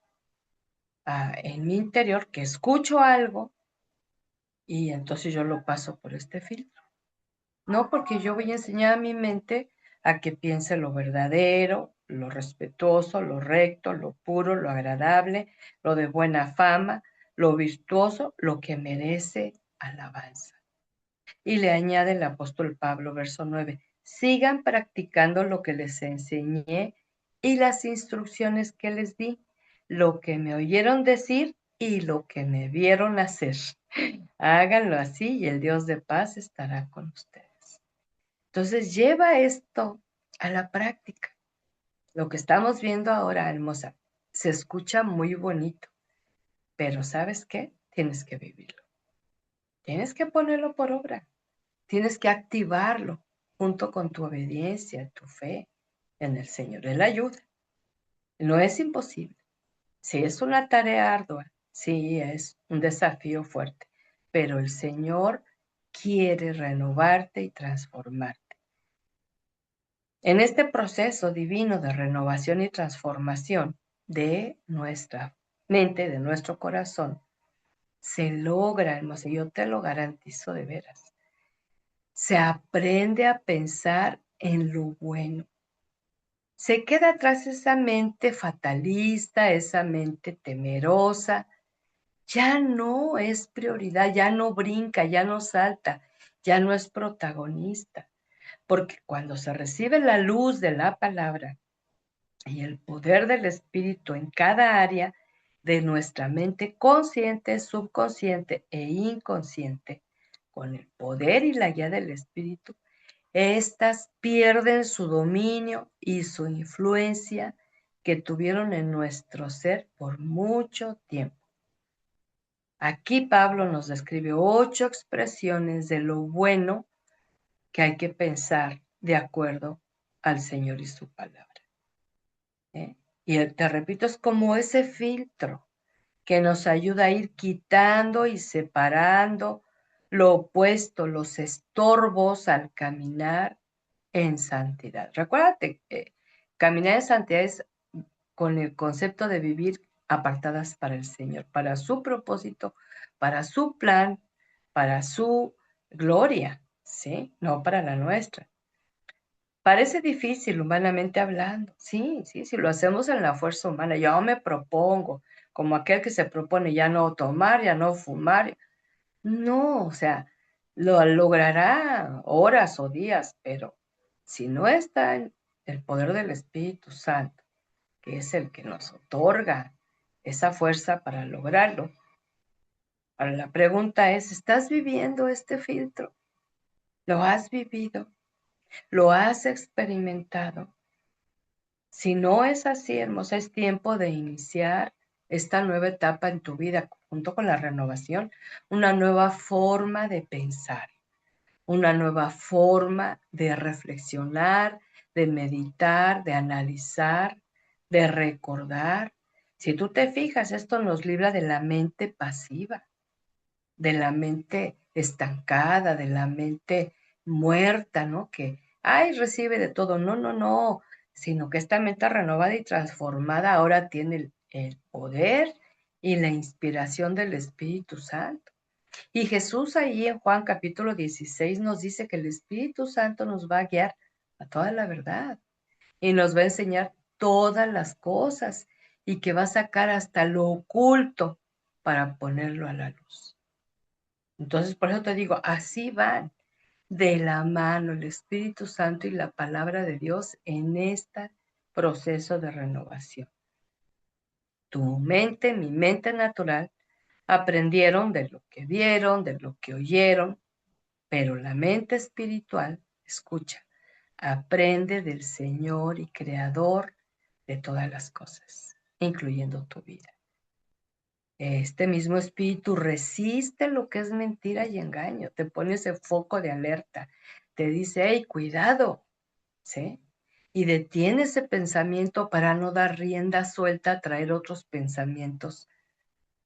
en mi interior, que escucho algo y entonces yo lo paso por este filtro. No, porque yo voy a enseñar a mi mente a que piense lo verdadero, lo respetuoso, lo recto, lo puro, lo agradable, lo de buena fama, lo virtuoso, lo que merece alabanza. Y le añade el apóstol Pablo, verso 9, sigan practicando lo que les enseñé y las instrucciones que les di, lo que me oyeron decir y lo que me vieron hacer. Háganlo así y el Dios de paz estará con ustedes. Entonces lleva esto a la práctica. Lo que estamos viendo ahora, hermosa, se escucha muy bonito, pero ¿sabes qué? Tienes que vivirlo. Tienes que ponerlo por obra. Tienes que activarlo junto con tu obediencia, tu fe en el Señor. Él ayuda. No es imposible. Sí es una tarea ardua, sí es un desafío fuerte, pero el Señor quiere renovarte y transformarte. En este proceso divino de renovación y transformación de nuestra mente, de nuestro corazón, se logra, hermosa, yo te lo garantizo de veras. Se aprende a pensar en lo bueno. Se queda atrás esa mente fatalista, esa mente temerosa. Ya no es prioridad, ya no brinca, ya no salta, ya no es protagonista. Porque cuando se recibe la luz de la palabra y el poder del Espíritu en cada área de nuestra mente consciente, subconsciente e inconsciente, con el poder y la guía del Espíritu, estas pierden su dominio y su influencia que tuvieron en nuestro ser por mucho tiempo. Aquí Pablo nos describe 8 expresiones de lo bueno que hay que pensar de acuerdo al Señor y su palabra. ¿Eh? Y te repito, es como ese filtro que nos ayuda a ir quitando y separando lo opuesto, los estorbos al caminar en santidad. Recuérdate, caminar en santidad es con el concepto de vivir apartadas para el Señor, para su propósito, para su plan, para su gloria, ¿sí? No para la nuestra. Parece difícil humanamente hablando, sí, sí, si lo hacemos en la fuerza humana, yo me propongo, como aquel que se propone ya no tomar, ya no fumar, no, o sea, lo logrará horas o días, pero si no está en el poder del Espíritu Santo, que es el que nos otorga esa fuerza para lograrlo. Ahora la pregunta es, ¿estás viviendo este filtro? ¿Lo has vivido? ¿Lo has experimentado? Si no es así, hermosa, es tiempo de iniciar esta nueva etapa en tu vida junto con la renovación, una nueva forma de pensar, una nueva forma de reflexionar, de meditar, de analizar, de recordar. Si tú te fijas, esto nos libra de la mente pasiva, de la mente estancada, de la mente muerta, ¿no? Que, ay, recibe de todo. No, no, no, sino que esta mente renovada y transformada ahora tiene el poder y la inspiración del Espíritu Santo. Y Jesús ahí en Juan capítulo 16 nos dice que el Espíritu Santo nos va a guiar a toda la verdad y nos va a enseñar todas las cosas y que va a sacar hasta lo oculto para ponerlo a la luz. Entonces, por eso te digo, así van de la mano el Espíritu Santo y la palabra de Dios en este proceso de renovación. Tu mente, mi mente natural, aprendieron de lo que vieron, de lo que oyeron, pero la mente espiritual, escucha, aprende del Señor y Creador de todas las cosas, incluyendo tu vida. Este mismo espíritu resiste lo que es mentira y engaño, te pone ese foco de alerta, te dice, hey, cuidado, ¿sí? Y detiene ese pensamiento para no dar rienda suelta a traer otros pensamientos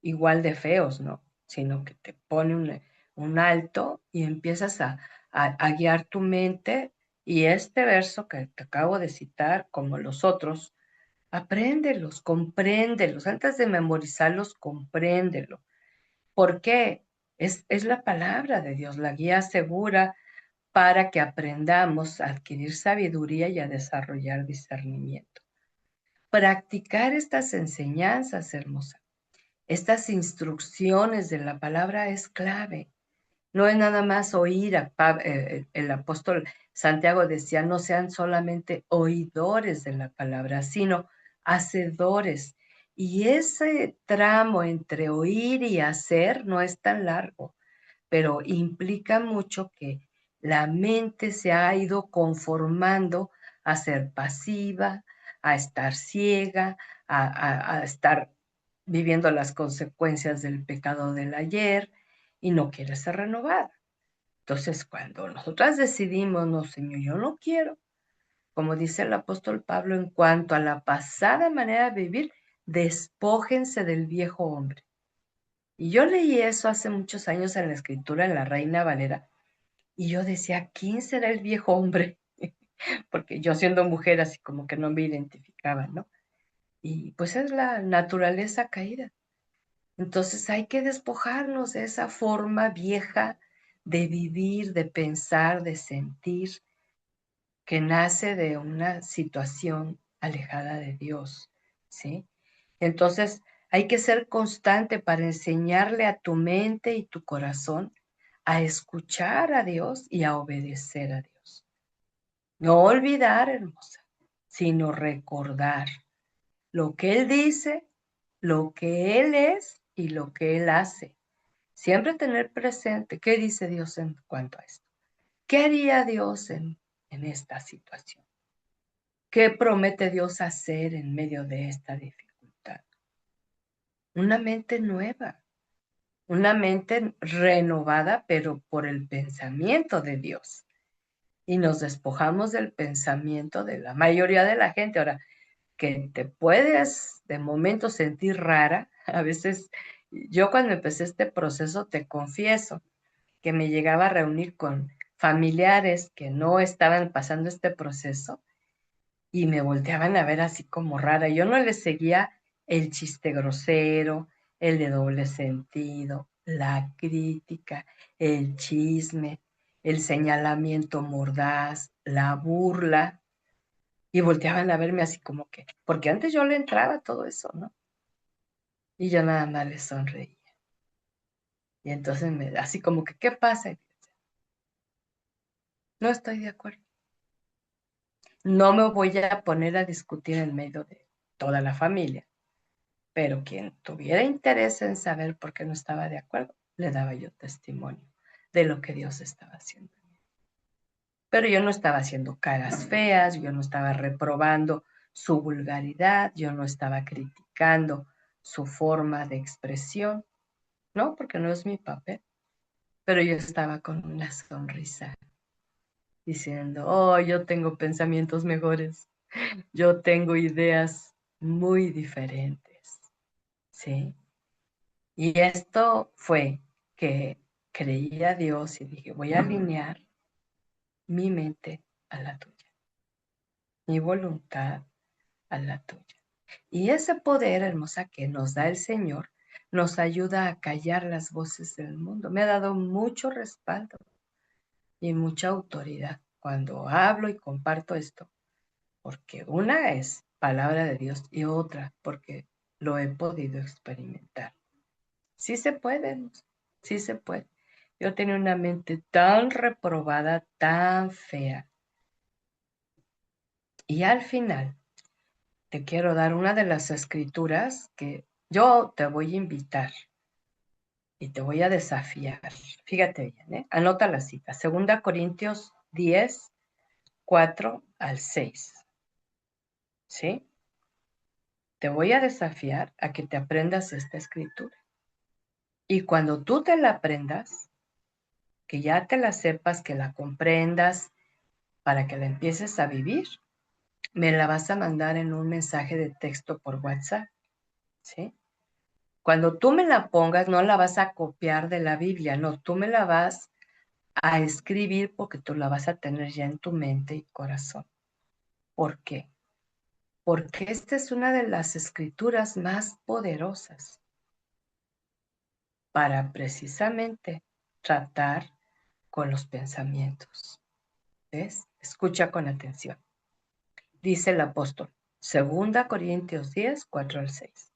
igual de feos, ¿no? Sino que te pone un alto y empiezas a guiar tu mente. Y este verso que te acabo de citar, como los otros, apréndelos, compréndelos. Antes de memorizarlos, compréndelo. ¿Por qué? Es la palabra de Dios, la guía segura para que aprendamos a adquirir sabiduría y a desarrollar discernimiento. Practicar estas enseñanzas, hermosa, estas instrucciones de la palabra es clave. No es nada más oír el apóstol Santiago decía, no sean solamente oidores de la palabra, sino hacedores. Y ese tramo entre oír y hacer no es tan largo, pero implica mucho que la mente se ha ido conformando a ser pasiva, a estar ciega, a estar viviendo las consecuencias del pecado del ayer y no quiere ser renovada. Entonces, cuando nosotras decidimos, no, Señor, yo no quiero, como dice el apóstol Pablo, en cuanto a la pasada manera de vivir, despójense del viejo hombre. Y yo leí eso hace muchos años en la escritura, en la Reina Valera, y yo decía, ¿quién será el viejo hombre? Porque yo siendo mujer así como que no me identificaba, ¿no? Y pues es la naturaleza caída. Entonces hay que despojarnos de esa forma vieja de vivir, de pensar, de sentir, que nace de una situación alejada de Dios, ¿sí? Entonces hay que ser constante para enseñarle a tu mente y tu corazón a escuchar a Dios y a obedecer a Dios. No olvidar, hermosa, sino recordar lo que Él dice, lo que Él es y lo que Él hace. Siempre tener presente qué dice Dios en cuanto a esto. ¿Qué haría Dios en esta situación? ¿Qué promete Dios hacer en medio de esta dificultad? Una mente nueva, una mente renovada, pero por el pensamiento de Dios. Y nos despojamos del pensamiento de la mayoría de la gente. Ahora, que te puedes de momento sentir rara, a veces yo cuando empecé este proceso, te confieso, que me llegaba a reunir con familiares que no estaban pasando este proceso y me volteaban a ver así como rara. Yo no les seguía el chiste grosero, el de doble sentido, la crítica, el chisme, el señalamiento mordaz, la burla, y volteaban a verme así como que, porque antes yo le entraba a todo eso, ¿no? Y yo nada más les sonreía. Y entonces así como que, ¿qué pasa? No estoy de acuerdo. No me voy a poner a discutir en medio de toda la familia, pero quien tuviera interés en saber por qué no estaba de acuerdo, le daba yo testimonio de lo que Dios estaba haciendo. Pero yo no estaba haciendo caras feas, yo no estaba reprobando su vulgaridad, yo no estaba criticando su forma de expresión, no, porque no es mi papel, pero yo estaba con una sonrisa diciendo, oh, yo tengo pensamientos mejores. Yo tengo ideas muy diferentes, ¿sí? Y esto fue que creí a Dios y dije, voy a alinear mi mente a la tuya, mi voluntad a la tuya. Y ese poder, hermosa, que nos da el Señor, nos ayuda a callar las voces del mundo. Me ha dado mucho respaldo y mucha autoridad cuando hablo y comparto esto, porque una es palabra de Dios y otra porque lo he podido experimentar. Sí se puede, sí se puede. Yo tenía una mente tan reprobada, tan fea. Y al final, te quiero dar una de las escrituras que yo te voy a invitar y te voy a desafiar. Fíjate bien, ¿eh? Anota la cita. 2 Corintios 10, 4 al 6. ¿Sí? Te voy a desafiar a que te aprendas esta escritura. Y cuando tú te la aprendas, que ya te la sepas, que la comprendas, para que la empieces a vivir, me la vas a mandar en un mensaje de texto por WhatsApp. ¿Sí? Cuando tú me la pongas, no la vas a copiar de la Biblia, no, tú me la vas a escribir porque tú la vas a tener ya en tu mente y corazón. ¿Por qué? Porque esta es una de las escrituras más poderosas para precisamente tratar con los pensamientos. ¿Ves? Escucha con atención. Dice el apóstol, 2 Corintios 10, 4 al 6.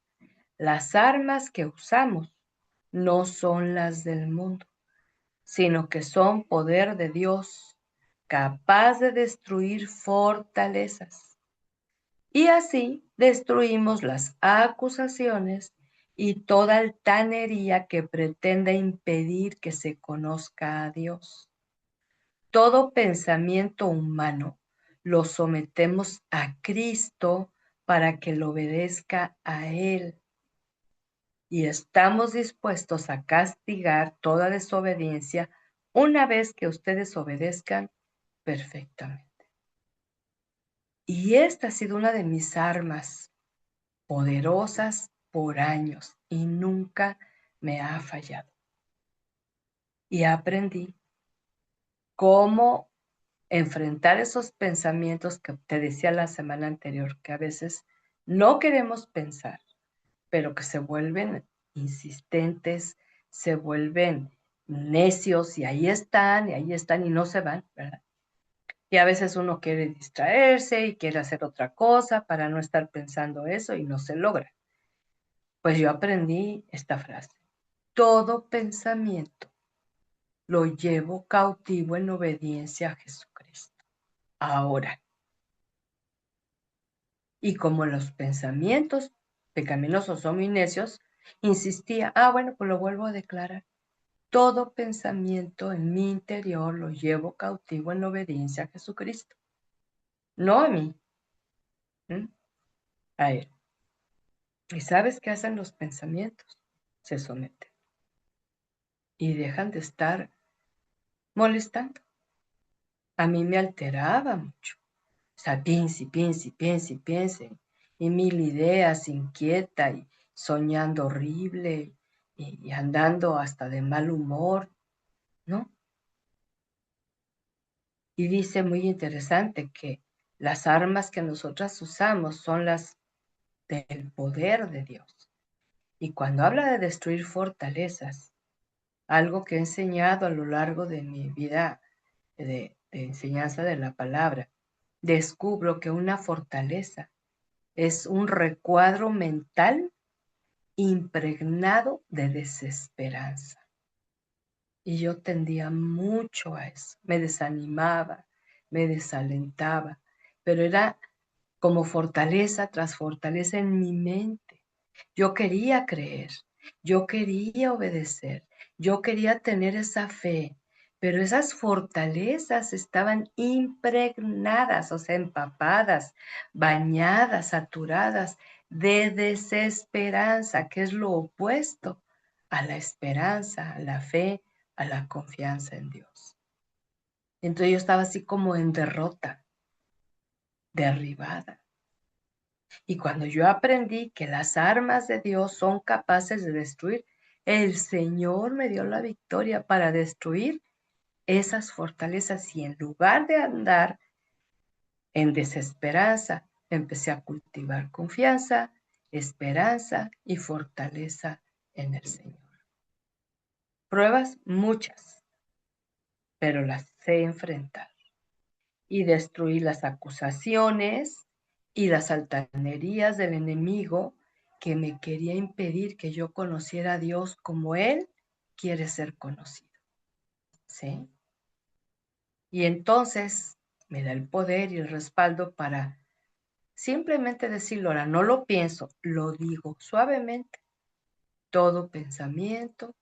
Las armas que usamos no son las del mundo, sino que son poder de Dios, capaz de destruir fortalezas. Y así destruimos las acusaciones y toda altanería que pretenda impedir que se conozca a Dios. Todo pensamiento humano lo sometemos a Cristo para que lo obedezca a Él. Y estamos dispuestos a castigar toda desobediencia una vez que ustedes obedezcan perfectamente. Y esta ha sido una de mis armas poderosas por años y nunca me ha fallado. Y aprendí cómo enfrentar esos pensamientos que te decía la semana anterior, que a veces no queremos pensar, pero que se vuelven insistentes, se vuelven necios y ahí están y no se van, ¿verdad? Y a veces uno quiere distraerse y quiere hacer otra cosa para no estar pensando eso y no se logra. Pues yo aprendí esta frase. Todo pensamiento lo llevo cautivo en obediencia a Jesucristo. Ahora, y como los pensamientos pecaminosos son muy necios, insistía, bueno, pues lo vuelvo a declarar. Todo pensamiento en mi interior lo llevo cautivo en obediencia a Jesucristo. No a mí, a Él. ¿Y sabes qué hacen los pensamientos? Se someten y dejan de estar molestando. A mí me alteraba mucho. O sea, piense, piense, piense, piense. Y mil ideas, inquieta y soñando horrible y andando hasta de mal humor, ¿no? Y dice muy interesante que las armas que nosotras usamos son las del poder de Dios. Y cuando habla de destruir fortalezas, algo que he enseñado a lo largo de mi vida de enseñanza de la palabra, descubro que una fortaleza es un recuadro mental impregnado de desesperanza. Y yo tendía mucho a eso, me desanimaba, me desalentaba, pero era como fortaleza tras fortaleza en mi mente. Yo quería creer, yo quería obedecer, yo quería tener esa fe, pero esas fortalezas estaban impregnadas, o sea, empapadas, bañadas, saturadas de desesperanza, que es lo opuesto a la esperanza, a la fe, a la confianza en Dios. Entonces yo estaba así como en derrota, derribada. Y cuando yo aprendí que las armas de Dios son capaces de destruir, el Señor me dio la victoria para destruir esas fortalezas y en lugar de andar en desesperanza, empecé a cultivar confianza, esperanza y fortaleza en el Señor. Pruebas muchas, pero las sé enfrentar y destruir las acusaciones y las altanerías del enemigo que me quería impedir que yo conociera a Dios como Él quiere ser conocido. ¿Sí? Y entonces me da el poder y el respaldo para Simplemente decirlo, ahora no lo pienso, lo digo suavemente. Todo pensamiento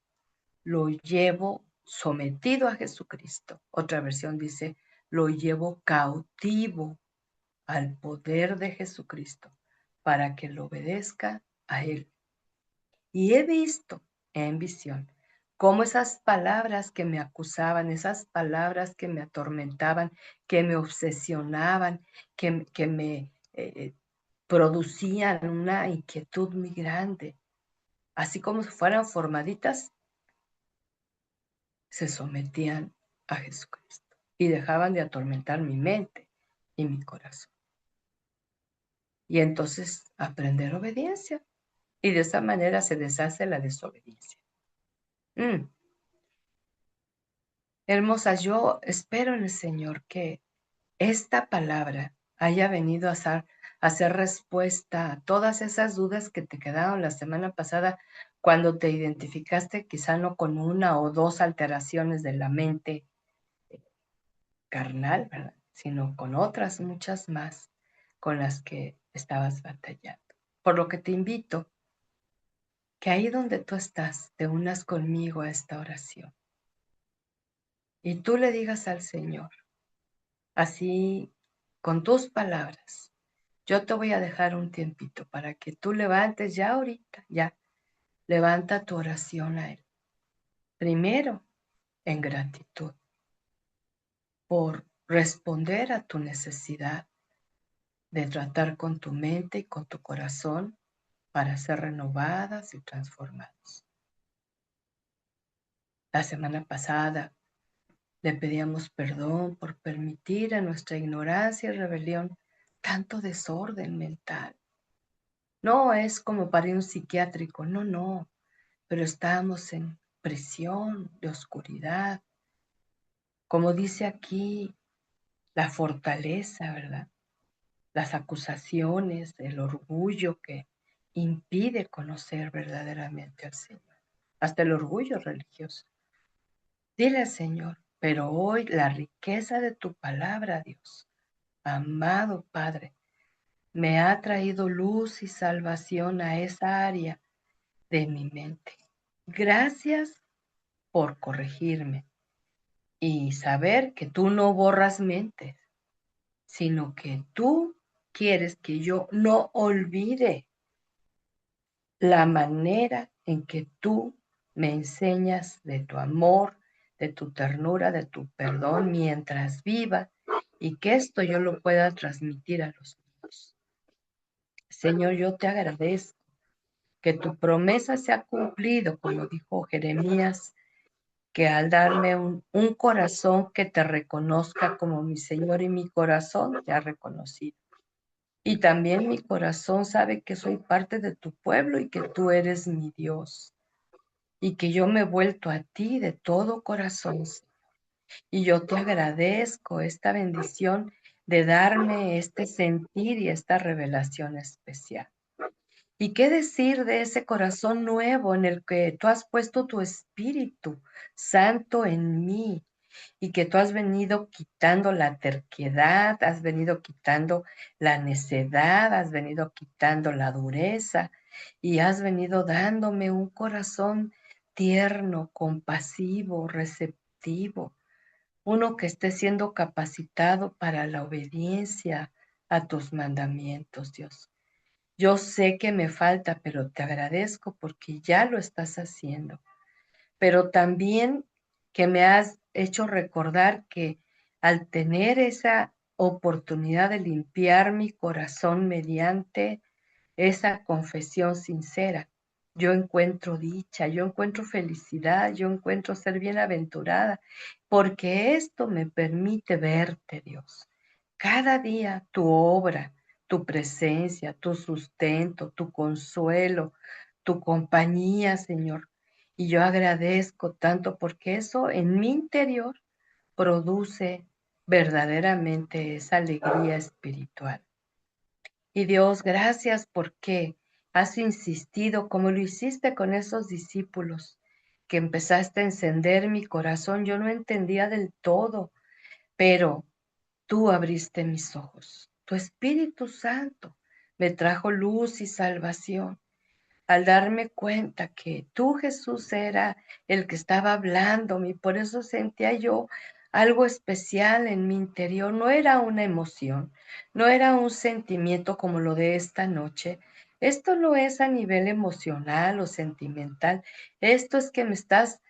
lo llevo sometido a Jesucristo. Otra versión dice, lo llevo cautivo al poder de Jesucristo para que lo obedezca a Él. Y he visto en visión cómo esas palabras que me acusaban, esas palabras que me atormentaban, que me obsesionaban, que me producían una inquietud muy grande, así como si fueran formaditas, se sometían a Jesucristo y dejaban de atormentar mi mente y mi corazón. Y entonces aprender obediencia. Y de esa manera se deshace la desobediencia. Hermosas, yo espero en el Señor que esta palabra haya venido a hacer respuesta a todas esas dudas que te quedaron la semana pasada cuando te identificaste quizá no con una o dos alteraciones de la mente carnal, ¿verdad? Sino con otras muchas más con las que estabas batallando. Por lo que te invito que ahí donde tú estás te unas conmigo a esta oración y tú le digas al Señor, así con tus palabras, yo te voy a dejar un tiempito para que tú levantes ya ahorita, ya, levanta tu oración a Él. Primero, en gratitud por responder a tu necesidad de tratar con tu mente y con tu corazón para ser renovadas y transformadas. La semana pasada le pedíamos perdón por permitir en nuestra ignorancia y rebelión tanto desorden mental. No es como para ir a un psiquiátrico, no, pero estamos en prisión de oscuridad. Como dice aquí, la fortaleza, ¿verdad? Las acusaciones, el orgullo que impide conocer verdaderamente al Señor. Hasta el orgullo religioso. Dile al Señor, pero hoy la riqueza de tu palabra, Dios, amado Padre, me ha traído luz y salvación a esa área de mi mente. Gracias por corregirme y saber que tú no borras mentes, sino que tú quieres que yo no olvide la manera en que tú me enseñas de tu amor, de tu ternura, de tu perdón mientras viva y que esto yo lo pueda transmitir a los niños. Señor, yo te agradezco que tu promesa se ha cumplido, como dijo Jeremías, que al darme un corazón que te reconozca como mi Señor y mi corazón te ha reconocido. Y también mi corazón sabe que soy parte de tu pueblo y que tú eres mi Dios y que yo me he vuelto a ti de todo corazón. Y yo te agradezco esta bendición de darme este sentir y esta revelación especial. ¿Y qué decir de ese corazón nuevo en el que tú has puesto tu Espíritu Santo en mí y que tú has venido quitando la terquedad, has venido quitando la necedad, has venido quitando la dureza y has venido dándome un corazón tierno, compasivo, receptivo, uno que esté siendo capacitado para la obediencia a tus mandamientos, Dios? Yo sé que me falta, pero te agradezco porque ya lo estás haciendo. Pero también que me has hecho recordar que al tener esa oportunidad de limpiar mi corazón mediante esa confesión sincera, yo encuentro dicha, yo encuentro felicidad, yo encuentro ser bienaventurada, porque esto me permite verte, Dios. Cada día tu obra, tu presencia, tu sustento, tu consuelo, tu compañía, Señor. Y yo agradezco tanto porque eso en mi interior produce verdaderamente esa alegría espiritual. Y Dios, gracias porque has insistido como lo hiciste con esos discípulos, que empezaste a encender mi corazón. Yo no entendía del todo, pero tú abriste mis ojos tu Espíritu Santo me trajo luz y salvación al darme cuenta que tú, Jesús, era el que estaba hablándome y por eso sentía yo algo especial en mi interior. No era una emoción, no era un sentimiento como lo de esta noche. Esto no es a nivel emocional o sentimental. Esto es que me estás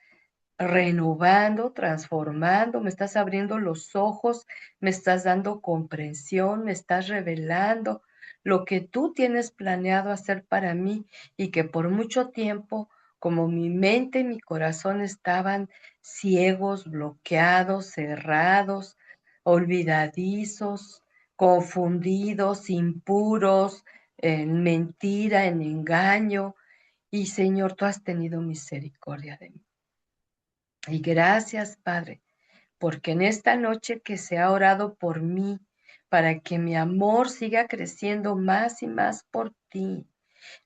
renovando, transformando, me estás abriendo los ojos, me estás dando comprensión, me estás revelando lo que tú tienes planeado hacer para mí y que por mucho tiempo, como mi mente y mi corazón estaban ciegos, bloqueados, cerrados, olvidadizos, confundidos, impuros, en mentira, en engaño. Y Señor, tú has tenido misericordia de mí. Y gracias, Padre, porque en esta noche que se ha orado por mí, para que mi amor siga creciendo más y más por ti,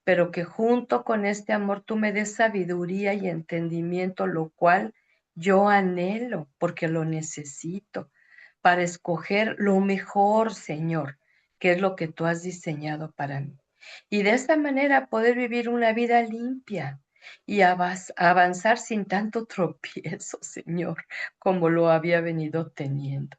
pero que junto con este amor tú me des sabiduría y entendimiento, lo cual yo anhelo, porque lo necesito, para escoger lo mejor, Señor, que es lo que tú has diseñado para mí. Y de esta manera poder vivir una vida limpia y avanzar sin tanto tropiezo, Señor, como lo había venido teniendo.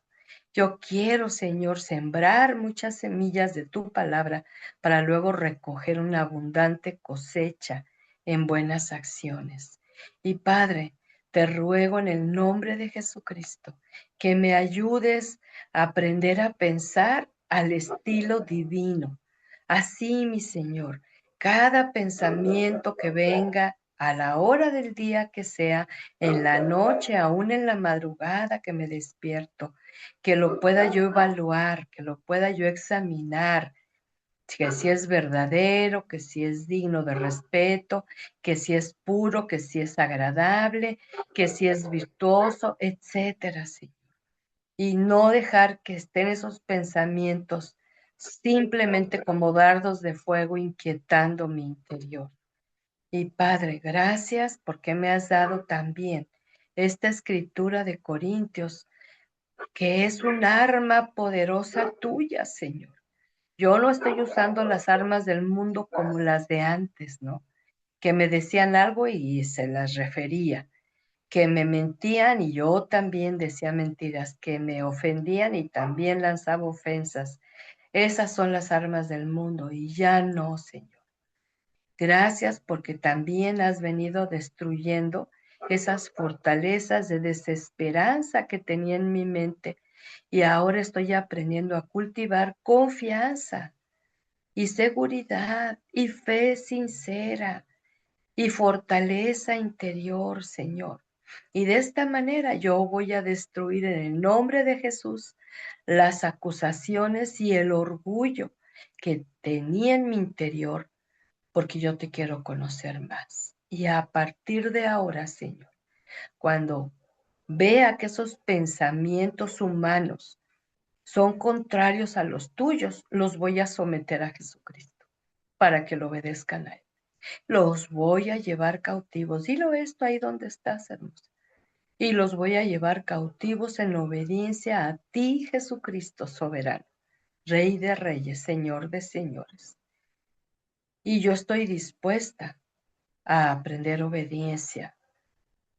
Yo quiero, Señor, sembrar muchas semillas de tu palabra para luego recoger una abundante cosecha en buenas acciones. Y Padre, te ruego en el nombre de Jesucristo que me ayudes a aprender a pensar al estilo divino. Así, mi Señor, cada pensamiento que venga a la hora del día que sea, en la noche, aún en la madrugada que me despierto, que lo pueda yo evaluar, que lo pueda yo examinar, que si es verdadero, que si es digno de respeto, que si es puro, que si es agradable, que si es virtuoso, etcétera, sí. Y no dejar que estén esos pensamientos simplemente como dardos de fuego inquietando mi interior. Y Padre, gracias porque me has dado también esta escritura de Corintios, que es un arma poderosa tuya, Señor. Yo no estoy usando las armas del mundo como las de antes, ¿no? Que me decían algo y se las refería, que me mentían y yo también decía mentiras, que me ofendían y también lanzaba ofensas. Esas son las armas del mundo y ya no, Señor. Gracias porque también has venido destruyendo esas fortalezas de desesperanza que tenía en mi mente y ahora estoy aprendiendo a cultivar confianza y seguridad y fe sincera y fortaleza interior, Señor. Y de esta manera yo voy a destruir en el nombre de Jesús las acusaciones y el orgullo que tenía en mi interior, porque yo te quiero conocer más. Y a partir de ahora, Señor, cuando vea que esos pensamientos humanos son contrarios a los tuyos, los voy a someter a Jesucristo para que lo obedezcan a Él. Los voy a llevar cautivos. Dilo esto ahí donde estás, hermosa. Y los voy a llevar cautivos en obediencia a ti, Jesucristo soberano, Rey de reyes, Señor de señores. Y yo estoy dispuesta a aprender obediencia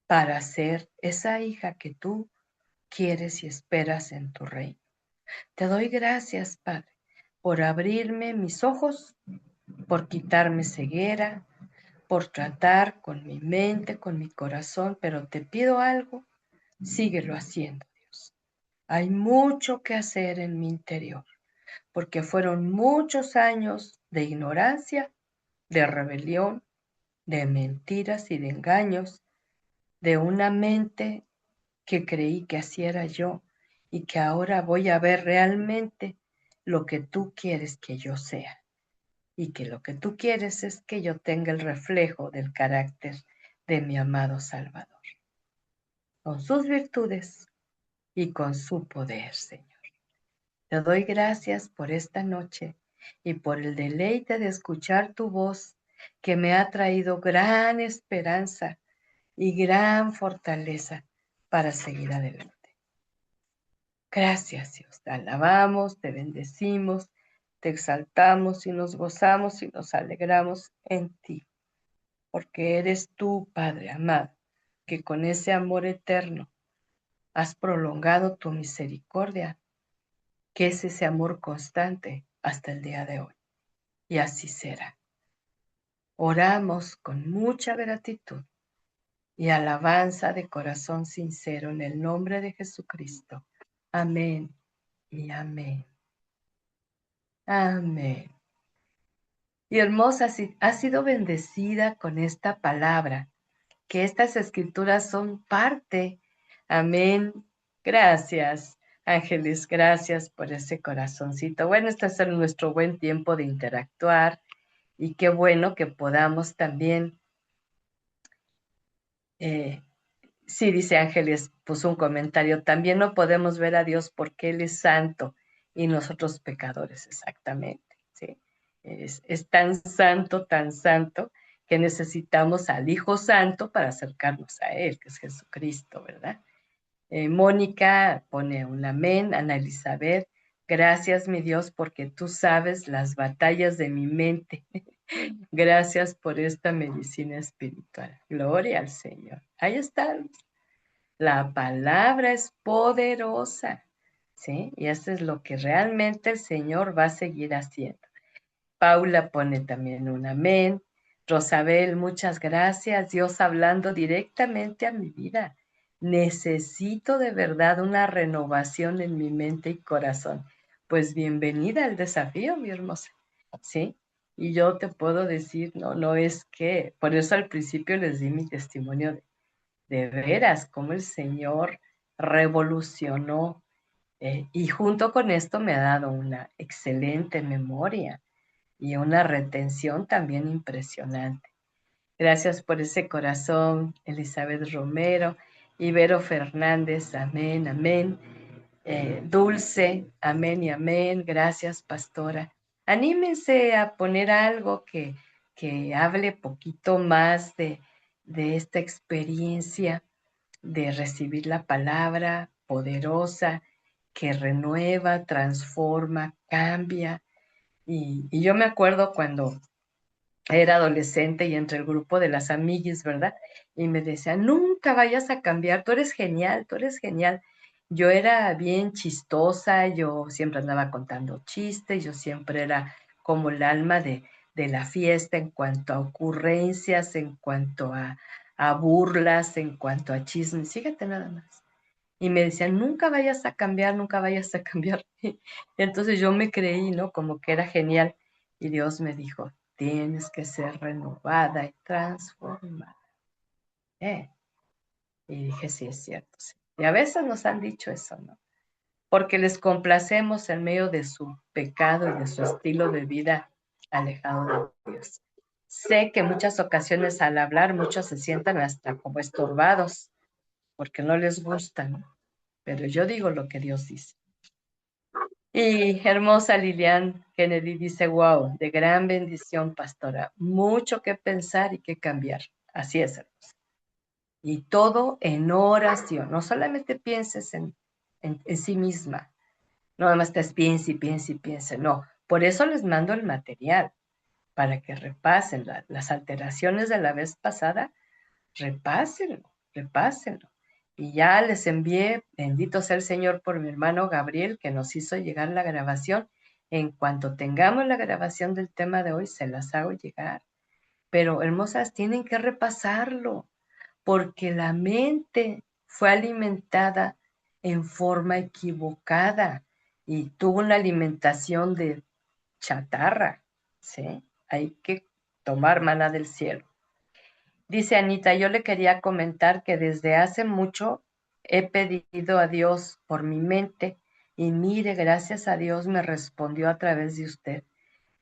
para ser esa hija que tú quieres y esperas en tu reino. Te doy gracias, Padre, por abrirme mis ojos, por quitarme ceguera, por tratar con mi mente, con mi corazón, pero te pido algo, síguelo haciendo, Dios. Hay mucho que hacer en mi interior, porque fueron muchos años de ignorancia, de rebelión, de mentiras y de engaños, de una mente que creí que así era yo y que ahora voy a ver realmente lo que tú quieres que yo sea y que lo que tú quieres es que yo tenga el reflejo del carácter de mi amado Salvador, con sus virtudes y con su poder, Señor. Te doy gracias por esta noche y por el deleite de escuchar tu voz que me ha traído gran esperanza y gran fortaleza para seguir adelante. Gracias, Dios. Te alabamos, te bendecimos, te exaltamos y nos gozamos y nos alegramos en ti, porque eres tú, Padre amado, que con ese amor eterno has prolongado tu misericordia, que es ese amor constante hasta el día de hoy. Y así será. Oramos con mucha gratitud y alabanza de corazón sincero en el nombre de Jesucristo. Amén y amén. Amén. Y hermosa, has sido bendecida con esta palabra, que estas escrituras son parte. Amén. Gracias, Ángeles, gracias por ese corazoncito. Bueno, este es nuestro buen tiempo de interactuar y qué bueno que podamos también, sí, dice Ángeles, puso un comentario, también no podemos ver a Dios porque Él es santo y nosotros pecadores, exactamente, ¿sí? Es tan santo, que necesitamos al Hijo Santo para acercarnos a Él, que es Jesucristo, ¿verdad? Mónica pone un amén. Ana Elizabeth, gracias mi Dios porque tú sabes las batallas de mi mente. Gracias por esta medicina espiritual. Gloria al Señor. Ahí está. La palabra es poderosa, ¿sí? Y eso es lo que realmente el Señor va a seguir haciendo. Paula pone también un amén. Rosabel, muchas gracias. Dios hablando directamente a mi vida. Necesito de verdad una renovación en mi mente y corazón. Pues bienvenida al desafío, mi hermosa. ¿Sí? Y yo te puedo decir, no es que, por eso al principio les di mi testimonio de veras, cómo el Señor revolucionó. Y junto con esto me ha dado una excelente memoria y una retención también impresionante. Gracias por ese corazón, Elizabeth Romero, Ibero Fernández, amén, amén. Dulce, amén y amén. Gracias, pastora. Anímense a poner algo que hable poquito más de esta experiencia de recibir la palabra poderosa que renueva, transforma, cambia. Y yo me acuerdo cuando era adolescente y entre el grupo de las amiguis, ¿verdad? Y me decían, nunca vayas a cambiar, tú eres genial, tú eres genial. Yo era bien chistosa, yo siempre andaba contando chistes, yo siempre era como el alma de la fiesta en cuanto a ocurrencias, en cuanto a burlas, en cuanto a chismes, fíjate nada más. Y me decían, nunca vayas a cambiar, nunca vayas a cambiar. Entonces yo me creí, ¿no? Como que era genial. Y Dios me dijo, tienes que ser renovada y transformada. ¿Eh? Y dije, sí, es cierto. Sí. Y a veces nos han dicho eso, ¿no? Porque les complacemos en medio de su pecado y de su estilo de vida alejado de Dios. Sé que en muchas ocasiones al hablar muchos se sientan hasta como estorbados porque no les gusta, ¿no? Pero yo digo lo que Dios dice. Y hermosa Lilian Kennedy dice, wow, de gran bendición, pastora. Mucho que pensar y que cambiar. Así es, hermosa. Y todo en oración. No solamente pienses en sí misma. No nada más estás piense y piense y piense. No, por eso les mando el material, para que repasen las alteraciones de la vez pasada. Repásenlo, repásenlo. Y ya les envié, bendito sea el Señor por mi hermano Gabriel, que nos hizo llegar la grabación. En cuanto tengamos la grabación del tema de hoy, se las hago llegar. Pero hermosas, tienen que repasarlo, porque la mente fue alimentada en forma equivocada y tuvo una alimentación de chatarra, ¿sí? Hay que tomar maná del cielo. Dice Anita, yo le quería comentar que desde hace mucho he pedido a Dios por mi mente y mire, gracias a Dios me respondió a través de usted.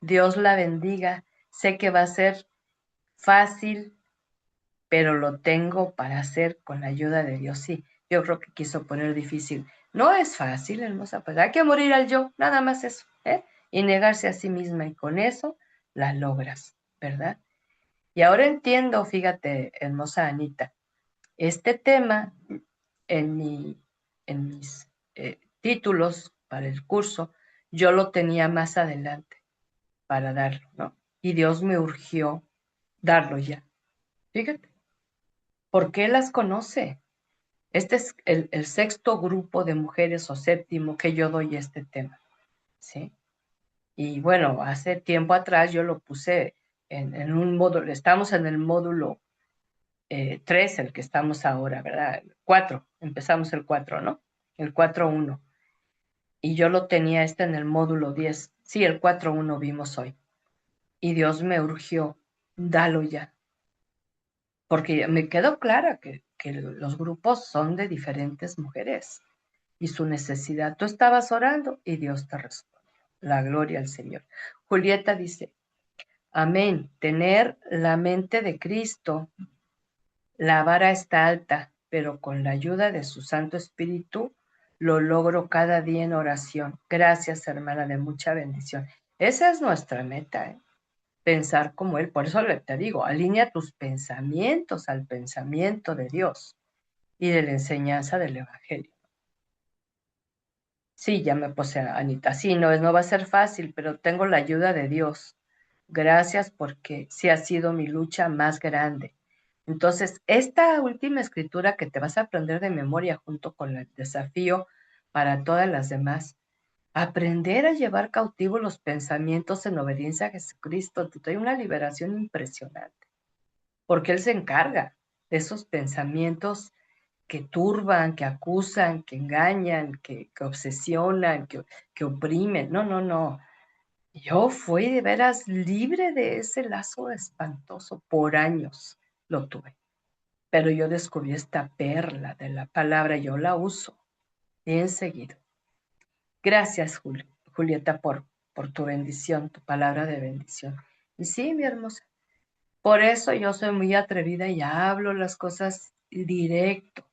Dios la bendiga. Sé que va a ser fácil, pero lo tengo para hacer con la ayuda de Dios. Sí, yo creo que quiso poner difícil. No es fácil, hermosa, pues hay que morir al yo, nada más eso, ¿eh? Y negarse a sí misma y con eso la logras, ¿verdad? Y ahora entiendo, fíjate, hermosa Anita, este tema en mis títulos para el curso, yo lo tenía más adelante para darlo, ¿no? Y Dios me urgió darlo ya. Fíjate, porque Él las conoce. Este es el sexto grupo de mujeres o séptimo que yo doy este tema, ¿sí? Y bueno, hace tiempo atrás yo lo puse en un módulo, estamos en el módulo 3, el que estamos ahora, ¿verdad? El 4, empezamos el 4, ¿no? El 4.1. Y yo lo tenía en el módulo 10. Sí, el 4.1 vimos hoy. Y Dios me urgió, dalo ya. Porque me quedó clara que los grupos son de diferentes mujeres y su necesidad. Tú estabas orando y Dios te respondió. La gloria al Señor. Julieta dice, amén, tener la mente de Cristo, la vara está alta, pero con la ayuda de su Santo Espíritu lo logro cada día en oración. Gracias, hermana, de mucha bendición. Esa es nuestra meta, ¿eh? Pensar como Él. Por eso te digo, alinea tus pensamientos al pensamiento de Dios y de la enseñanza del Evangelio. Sí, ya me puse, Anita. Sí, no va a ser fácil, pero tengo la ayuda de Dios. Gracias porque sí ha sido mi lucha más grande. Entonces, esta última escritura que te vas a aprender de memoria junto con el desafío para todas las demás, aprender a llevar cautivos los pensamientos en obediencia a Jesucristo, te trae una liberación impresionante, porque Él se encarga de esos pensamientos que turban, que acusan, que engañan, que obsesionan, que oprimen. No, no, no. Yo fui de veras libre de ese lazo espantoso. Por años lo tuve. Pero yo descubrí esta perla de la palabra, yo la uso bien seguido. Gracias, Julieta, por tu bendición, tu palabra de bendición. Y sí, mi hermosa, por eso yo soy muy atrevida y hablo las cosas directo.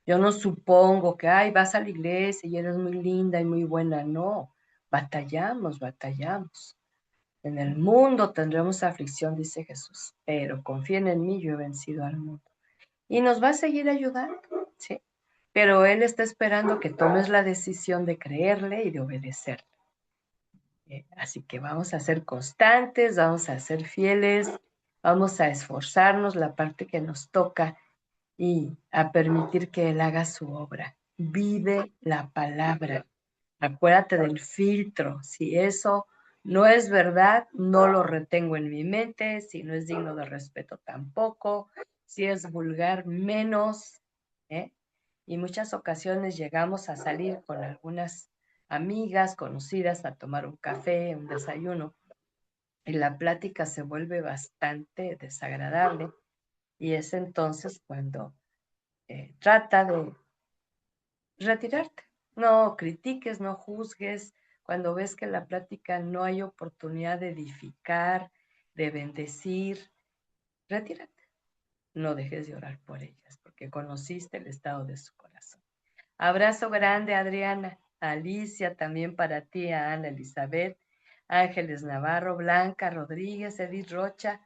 Yo no supongo que, ay, vas a la iglesia y eres muy linda y muy buena. No, batallamos, batallamos. En el mundo tendremos aflicción, dice Jesús, pero confíen en mí, yo he vencido al mundo. Y nos va a seguir ayudando, ¿sí? Pero Él está esperando que tomes la decisión de creerle y de obedecerle. Así que vamos a ser constantes, vamos a ser fieles, vamos a esforzarnos la parte que nos toca y a permitir que Él haga su obra. Vive la palabra. Acuérdate del filtro. Si eso no es verdad, no lo retengo en mi mente. Si no es digno de respeto, tampoco. Si es vulgar, menos. ¿eh? Y muchas ocasiones llegamos a salir con algunas amigas conocidas a tomar un café, un desayuno, y la plática se vuelve bastante desagradable. Y es entonces cuando trata de retirarte. No critiques, no juzgues. Cuando ves que en la plática no hay oportunidad de edificar, de bendecir, retírate. No dejes de orar por ellas, porque conociste el estado de su corazón. Abrazo grande, Adriana. Alicia, también para ti, a Ana Elizabeth, Ángeles Navarro, Blanca Rodríguez, Edith Rocha.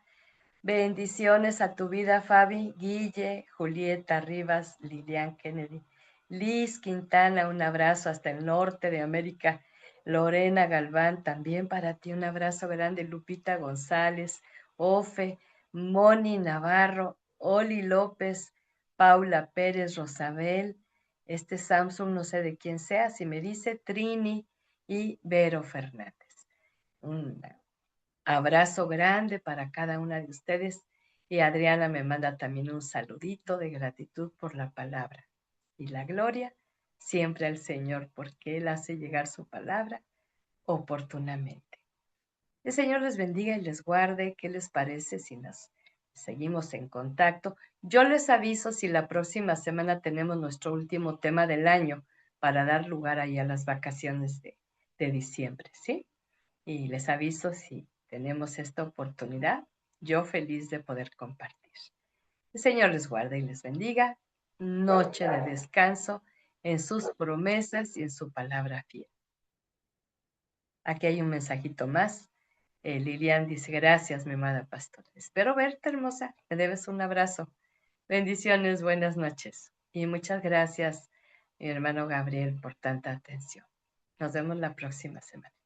Bendiciones a tu vida, Fabi, Guille, Julieta Rivas, Lilian Kennedy, Liz Quintana, un abrazo hasta el norte de América. Lorena Galván, también para ti un abrazo grande. Lupita González, Ofe, Moni Navarro, Oli López, Paula Pérez, Rosabel, Samsung, no sé de quién sea, si me dice Trini y Vero Fernández. Un abrazo grande para cada una de ustedes. Y Adriana me manda también un saludito de gratitud por la palabra. Y la gloria siempre al Señor, porque Él hace llegar su palabra oportunamente. El Señor les bendiga y les guarde. ¿Qué les parece si nos seguimos en contacto? Yo les aviso si la próxima semana tenemos nuestro último tema del año para dar lugar ahí a las vacaciones de diciembre, ¿sí? Y les aviso si tenemos esta oportunidad. Yo feliz de poder compartir. El Señor les guarde y les bendiga. Noche de descanso en sus promesas y en su palabra fiel. Aquí hay un mensajito más. Lilian dice, gracias, mi amada pastora. Espero verte, hermosa. Me debes un abrazo. Bendiciones, buenas noches. Y muchas gracias mi hermano Gabriel, por tanta atención. Nos vemos la próxima semana.